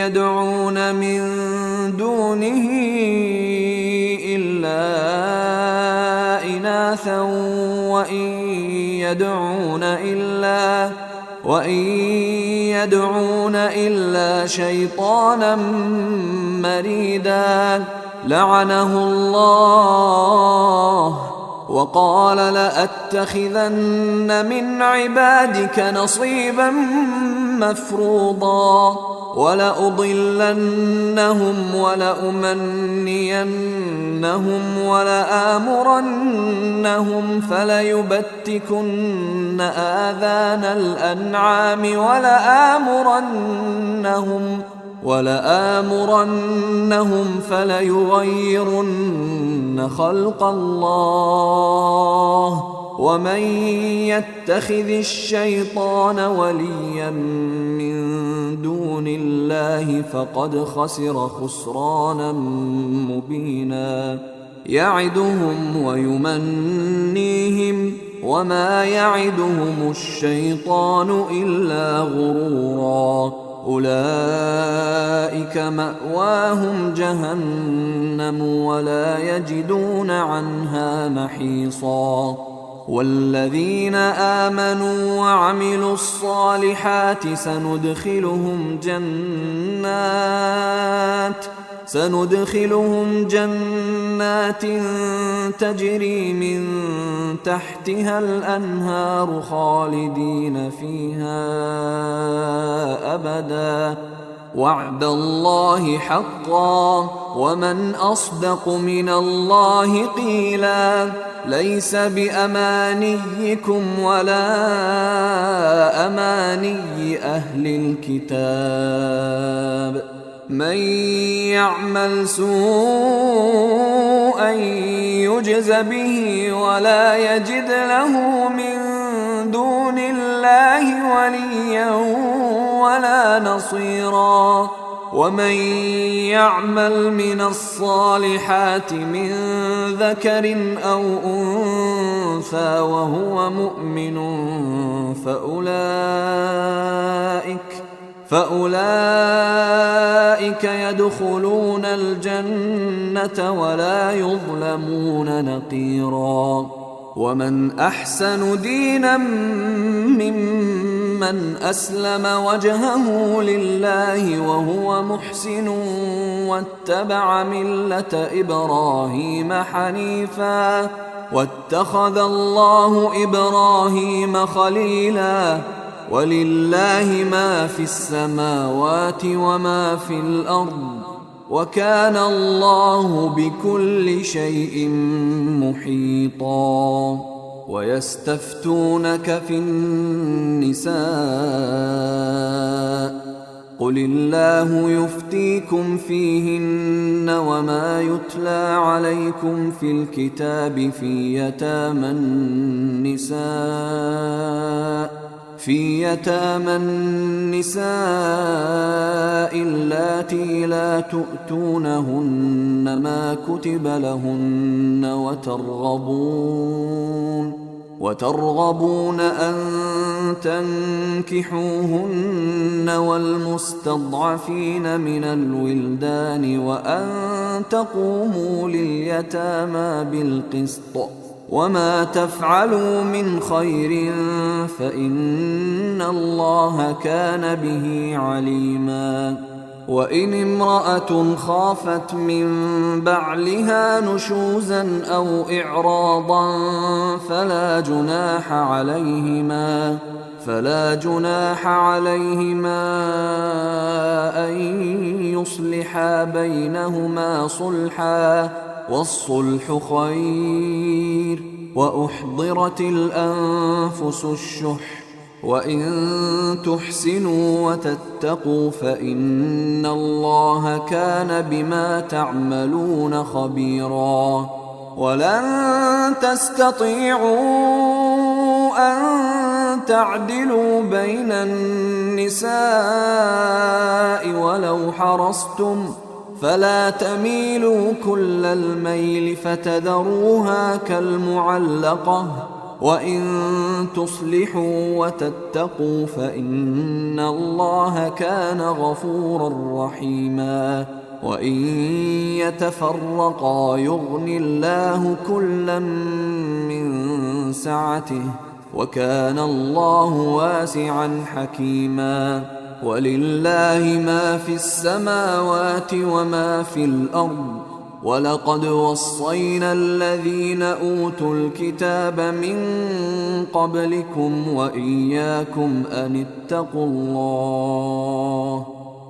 S1: يدعون من دونه إلا إناثا وإن يدعون إلا شيطانا مريدا لعنه الله وقال لأتخذن من عبادك نصيبا مفروضا ولأضلنهم ولأمنينهم ولآمرنهم فليبتكن آذان الأنعام ولآمرنهم فليغيرن خلق الله ومن يتخذ الشيطان وليا من دون الله فقد خسر خسرانا مبينا. يعدهم ويمنيهم وما يعدهم الشيطان إلا غرورا. أولئك مأواهم جهنم ولا يجدون عنها محيصا. والذين آمنوا وعملوا الصالحات سندخلهم جنات تجري من تحتها الأنهار خالدين فيها أبدا وعد الله حقا ومن أصدق من الله قيلا. ليس بأمانيكم ولا أماني أهل الكتاب من يعمل سوءا يجز به ولا يجد له من دون الله وليا ولا نصيرا. ومن يعمل من الصالحات من ذكر أو أنثى وهو مؤمن فأولئك يدخلون الجنة ولا يظلمون نقيرا. ومن أحسن دينا ممن من أسلم وجهه لله وهو محسن واتبع ملة إبراهيم حنيفا واتخذ الله إبراهيم خليلا ولله ما في السماوات وما في الأرض وكان الله بكل شيء محيطا ويستفتونك في النساء قل الله يفتيكم فيهن وما يتلى عليكم في الكتاب في يتامى النساء اللاتي لا تؤتونهن ما كتب لهن وترغبون أن تنكحوهن والمستضعفين من الولدان وأن تقوموا لليتامى بالقسط وما تفعلوا من خير فإن الله كان به عليما وإن امرأة خافت من بعلها نشوزا أو إعراضا فلا جناح عليهما أن يصلحا بينهما صلحا والصلح خير وأحضرت الأنفس الشح وإن تحسنوا وتتقوا فإن الله كان بما تعملون خبيرا ولن تستطيعوا أن تعدلوا بين النساء ولو حرصتم فلا تميلوا كل الميل فتذروها كالمعلقة وإن تصلحوا وتتقوا فإن الله كان غفورا رحيما وإن يتفرقا يغن الله كلا من سعته وكان الله واسعا حكيما ولله ما في السماوات وما في الأرض ولقد وصينا الذين أوتوا الكتاب من قبلكم وإياكم أن اتقوا الله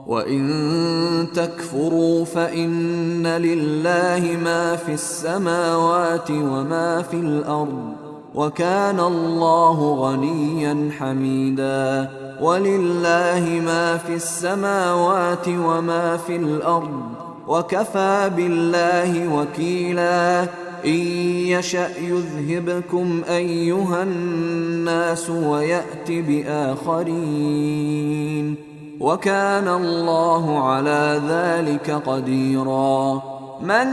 S1: وإن تكفروا فإن لله ما في السماوات وما في الأرض وكان الله غنيا حميدا ولله ما في السماوات وما في الأرض وكفى بالله وكيلا إن يشأ يذهبكم أيها الناس ويأت بآخرين وكان الله على ذلك قديرا من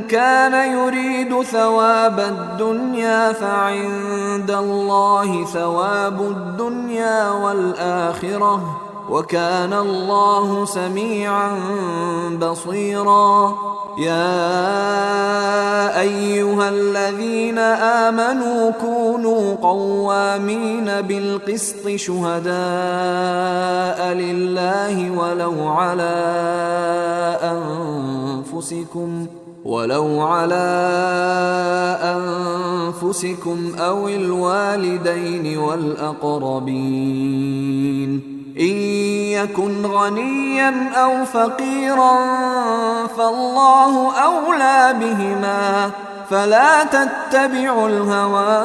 S1: كان يريد ثواب الدنيا فعند الله ثواب الدنيا والآخرة وكان الله سميعا بصيرا يا أيها الذين آمنوا كونوا قوامين بالقسط شهداء لله ولو على أنفسكم أو الوالدين والأقربين إن يكن غنيا أو فقيرا فالله أولى بهما فلا تتبعوا الهوى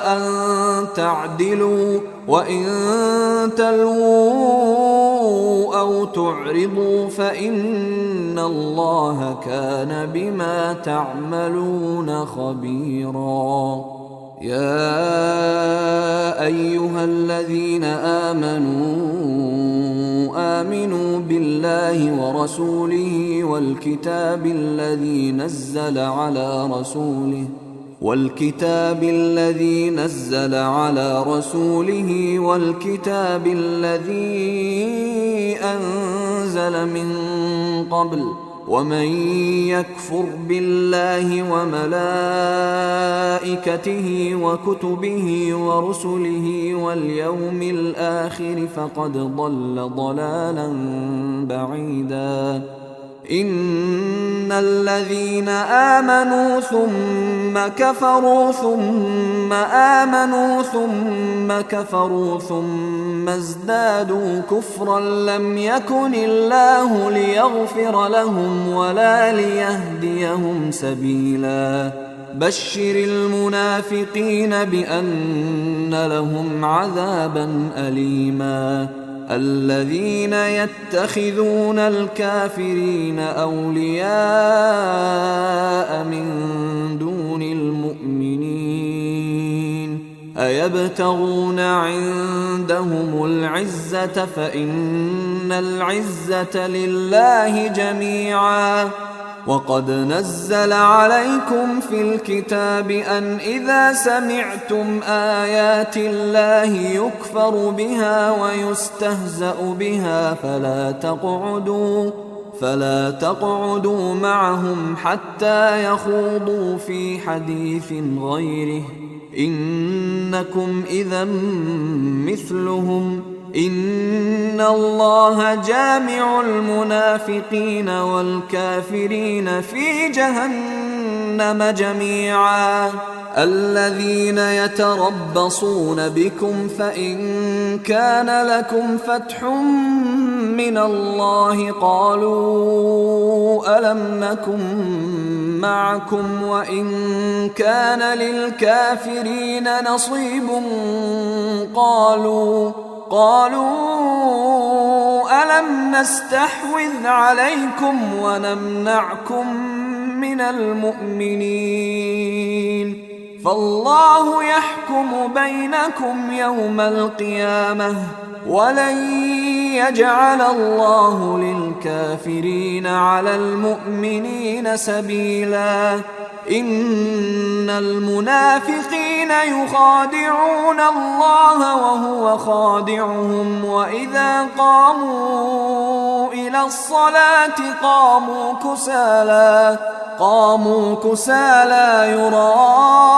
S1: أن تعدلوا وإن تلووا أو تعرضوا فإن الله كان بما تعملون خبيرا يا أيها الذين آمنوا بالله ورسوله والكتاب الذي نزل على رسوله والكتاب الذي أنزل من قبل ومن يكفر بالله وملائكته وكتبه ورسله واليوم الآخر فقد ضل ضلالا بعيدا. إن الذين آمنوا ثم كفروا ثم آمنوا ثم كفروا ثم ازدادوا كفرا لم يكن الله ليغفر لهم ولا ليهديهم سبيلا. بشر المنافقين بأن لهم عذابا أليما. الذين يتخذون الكافرين أولياء من دون المؤمنين أيبتغون عندهم العزة فإن العزة لله جميعا. وقد نزل عليكم في الكتاب أن إذا سمعتم آيات الله يكفر بها ويستهزأ بها فلا تقعدوا معهم حتى يخوضوا في حديث غيره إنكم إذا مثلهم. إن الله جامع المنافقين والكافرين في جهنم جميعا. الذين يتربصون بكم فإن كان لكم فتح من الله قالوا ألم نكن معكم وإن كان للكافرين نصيب قالوا ألم نستحوذ عليكم ونمنعكم من المؤمنين فالله يحكم بينكم يوم القيامة ولن يجعل الله للكافرين على المؤمنين سبيلا. إن المنافقين يخادعون الله وهو خادعهم وإذا قاموا إلى الصلاة قاموا كسالى يراءون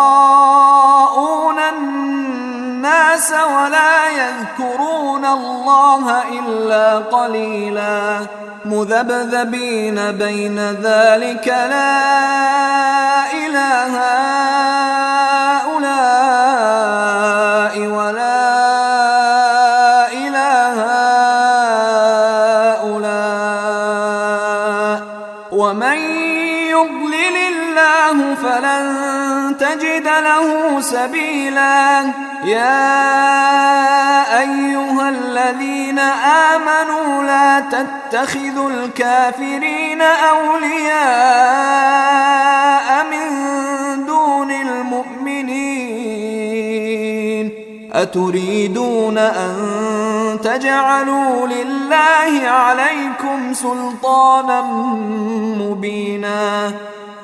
S1: الناس ولا يذكرون الله إلا قليلا مذبذبين بين ذلك لا إله هؤلاء ولا إله هؤلاء ومن يضلل الله فلن تجد له سبيلا. يا أيها الذين آمنوا لا تتخذوا الكافرين أولياء من دون المؤمنين أتريدون أن تجعلوا لله عليكم سلطانا مبينا.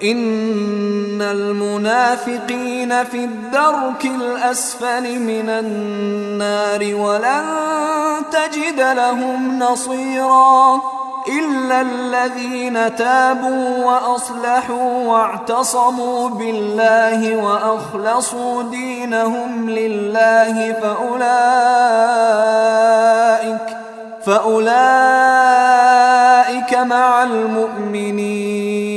S1: إن المنافقين في الدرك الأسفل من النار ولن تجد لهم نصيرا إلا الذين تابوا وأصلحوا واعتصموا بالله وأخلصوا دينهم لله فأولئك مع المؤمنين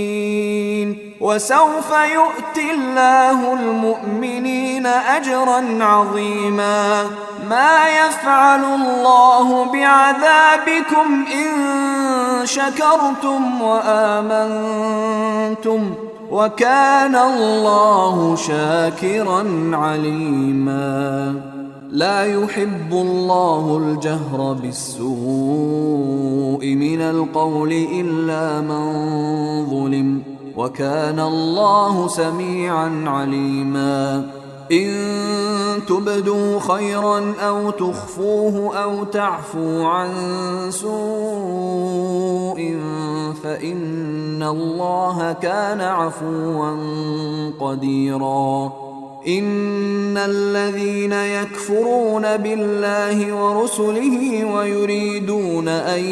S1: وسوف يؤتي الله المؤمنين أجرا عظيما. ما يفعل الله بعذابكم إن شكرتم وآمنتم وكان الله شاكرا عليما. لا يحب الله الجهر بالسوء من القول إلا من ظلم وكان الله سميعا عليما. إن تبدوا خيرا أو تخفوه أو تعفوا عن سوء فإن الله كان عفوا قديرا. إن الذين يكفرون بالله ورسله ويريدون أن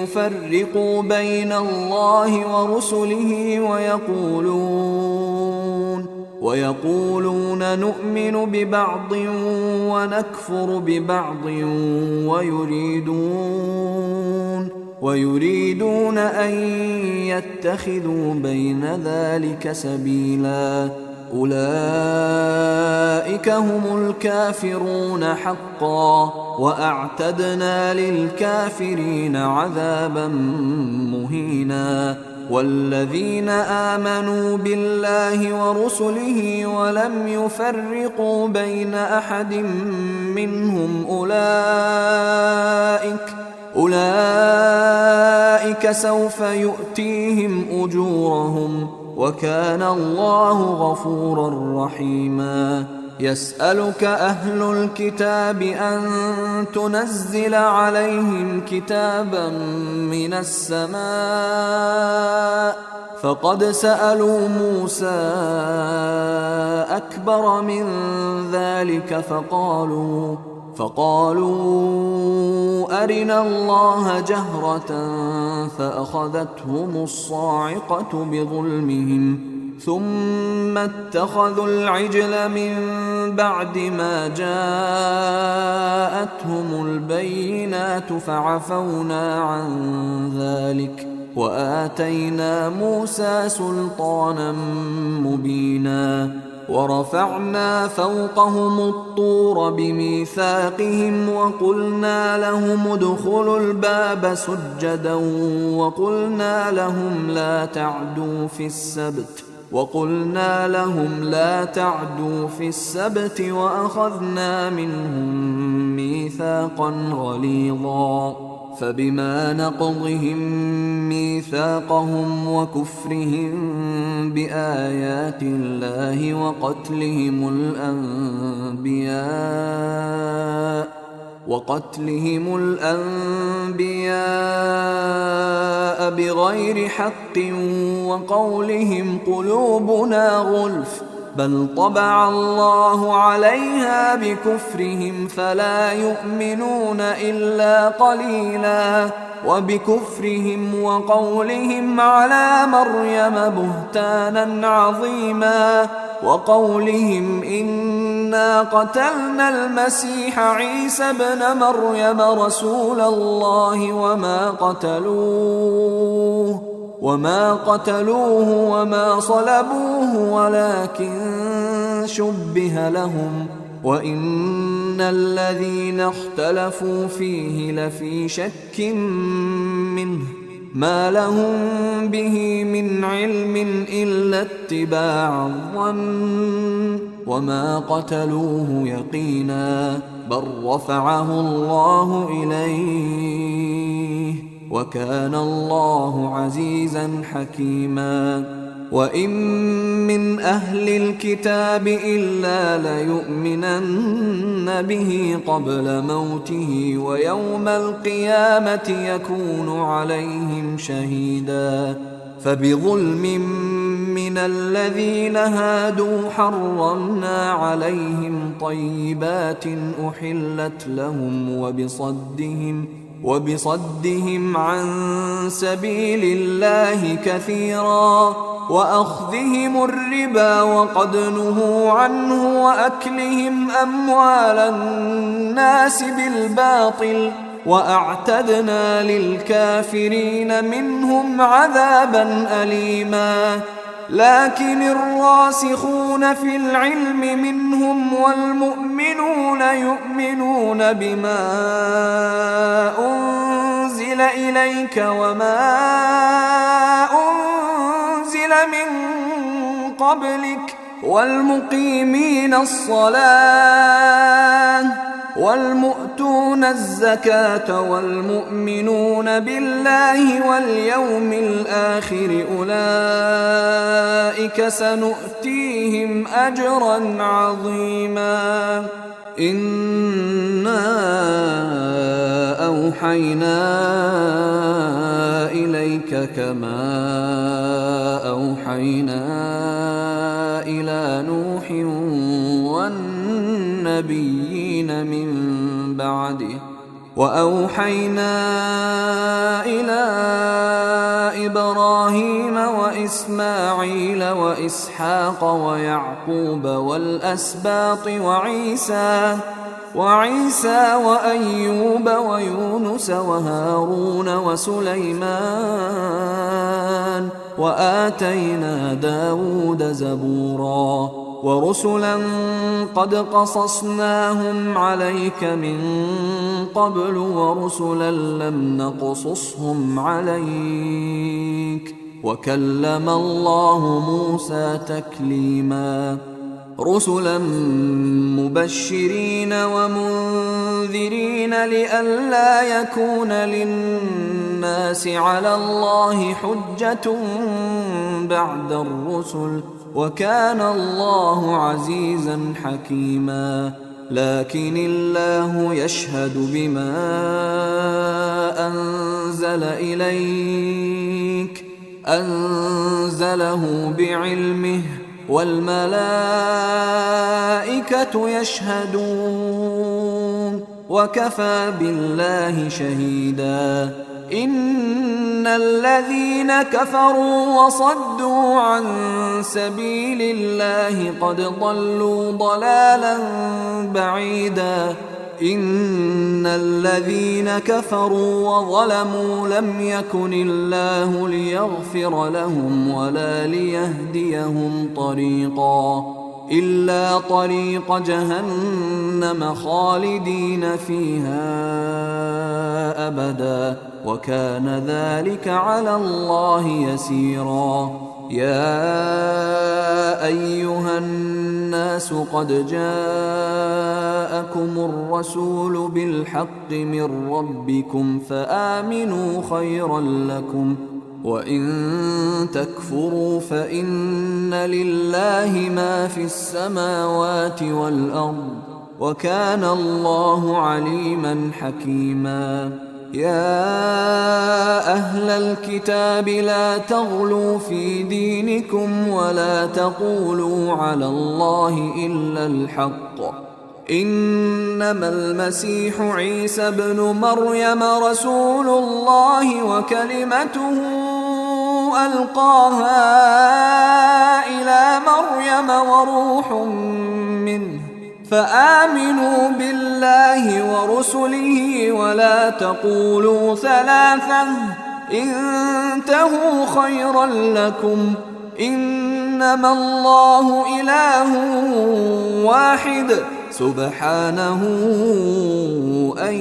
S1: يفرقوا بين الله ورسله ويقولون نؤمن ببعض ونكفر ببعض ويريدون أن يتخذوا بين ذلك سبيلا أولئك هم الكافرون حقا وأعتدنا للكافرين عذابا مهينا والذين آمنوا بالله ورسله ولم يفرقوا بين أحد منهم أولئك سوف يؤتيهم أجورهم وكان الله غفورا رحيما يسألك أهل الكتاب أن تنزل عليهم كتابا من السماء فقد سألوا موسى أكبر من ذلك فقالوا أرنا الله جهرة فأخذتهم الصاعقة بظلمهم ثم اتخذوا العجل من بعد ما جاءتهم البينات فعفونا عن ذلك وآتينا موسى سلطانا مبينا ورفعنا فوقهم الطور بميثاقهم وقلنا لهم ادخلوا الباب سجدا وقلنا لهم لا تعدوا في السبت وأخذنا منهم ميثاقا غليظا فبما نقضهم ميثاقهم وكفرهم بآيات الله وقتلهم الأنبياء بغير حق وقولهم قلوبنا غلف بل طبع الله عليها بكفرهم فلا يؤمنون إلا قليلا وبكفرهم وقولهم على مريم بهتانا عظيما وقولهم إنا قتلنا المسيح عيسى ابن مريم رسول الله وما قتلوه وما صلبوه ولكن شبه لهم وإن الذين اختلفوا فيه لفي شك منه ما لهم به من علم إلا اتباع الظن وما قتلوه يقينا بل رفعه الله إليه وكان الله عزيزا حكيما وإن من أهل الكتاب إلا ليؤمنن به قبل موته ويوم القيامة يكون عليهم شهيدا فبظلم من الذين هادوا حرمنا عليهم طيبات أحلت لهم وبصدهم عن سبيل الله كثيرا وأخذهم الربا وقد نهوا عنه وأكلهم أموال الناس بالباطل وأعتدنا للكافرين منهم عذابا أليما لكن الراسخون في العلم منهم والمؤمنون يؤمنون بما أنزل إليك وما أنزل من قبلك والمقيمين الصلاة والمؤتون الزكاة والمؤمنون بالله واليوم الآخر أولئك سنؤتيهم أجرا عظيما إنا أوحينا إليك كما أوحينا إلى نوح النبيين من بعده. وأوحينا إلى إبراهيم وإسماعيل وإسحاق ويعقوب والأسباط وعيسى وأيوب ويونس وهارون وسليمان وآتينا داود زبورا ورسلا قد قصصناهم عليك من قبل ورسلا لم نقصصهم عليك وكلم الله موسى تكليما رسلا مبشرين ومنذرين لئلا يكون للناس على الله حجة بعد الرسل وكان الله عزيزا حكيما. لكن الله يشهد بما أنزل إليك أنزله بعلمه والملائكة يشهدون وكفى بالله شهيدا. إن الذين كفروا وصدوا عن سبيل الله قد ضلوا ضلالا بعيدا. إن الذين كفروا وظلموا لم يكن الله ليغفر لهم ولا ليهديهم طريقا إلا طريق جهنم خالدين فيها أبدا وكان ذلك على الله يسيرا. يا أيها الناس قد جاءكم الرسول بالحق من ربكم فآمنوا خيرا لكم وإن تكفروا فإن لله ما في السماوات والأرض وكان الله عليما حكيما. يا أهل الكتاب لا تغلوا في دينكم ولا تقولوا على الله إلا الحق إنما المسيح عيسى بن مريم رسول الله وكلمته ألقاها إلى مريم وروح منه فآمنوا بالله ورسله ولا تقولوا ثلاثة انتهوا خيرا لكم إنما الله إله واحد سبحانه أن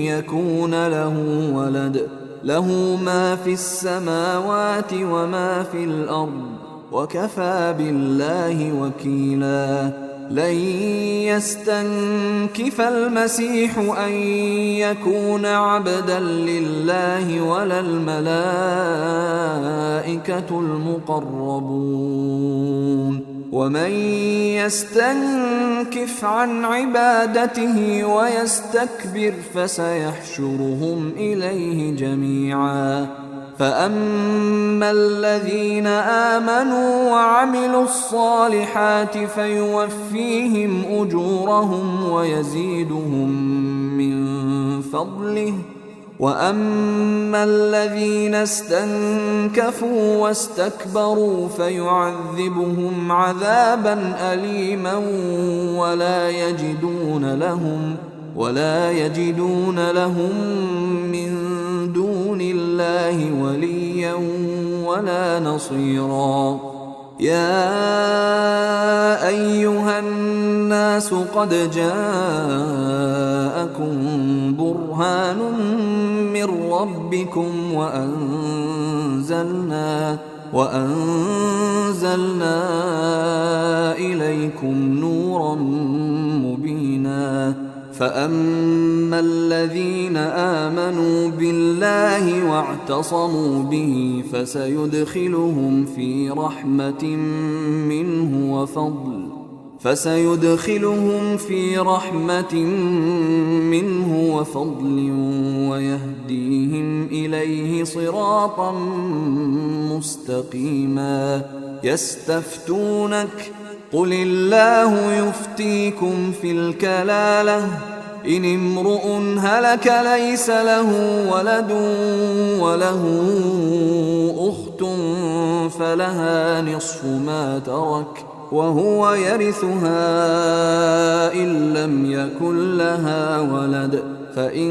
S1: يكون له ولد له ما في السماوات وما في الأرض وكفى بالله وكيلا. لن يستنكف المسيح أن يكون عبدا لله ولا الملائكة المقربون ومن يستنكف عن عبادته ويستكبر فسيحشرهم إليه جميعا. فأما الذين آمنوا وعملوا الصالحات فيوفيهم أجورهم ويزيدهم من فضله وأما الذين استنكفوا واستكبروا فيعذبهم عذابا أليما ولا يجدون لهم من دون الله وليا ولا نصيرا. يا أيها الناس قد جاءكم برهان من ربكم وأنزلنا إليكم نورا مبينا. فأما الذين آمنوا بالله واعتصموا به فسيدخلهم في رحمة منه وفضل ويهديهم إليه صراطا مستقيما. قل الله يفتيكم في الكلالة إن امرؤ هلك ليس له ولد وله أخت فلها نصف ما ترك وهو يرثها إن لم يكن لها ولد فإن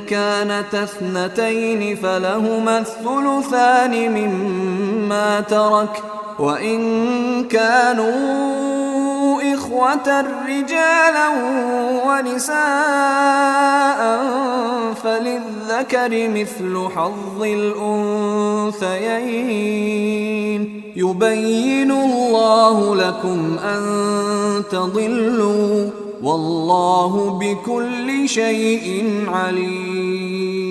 S1: كانت اثنتين فلهما الثلثان مما ترك وإن كانوا إخوة رجالا ونساء فللذكر مثل حظ الأنثيين يبين الله لكم أن تضلوا والله بكل شيء عليم.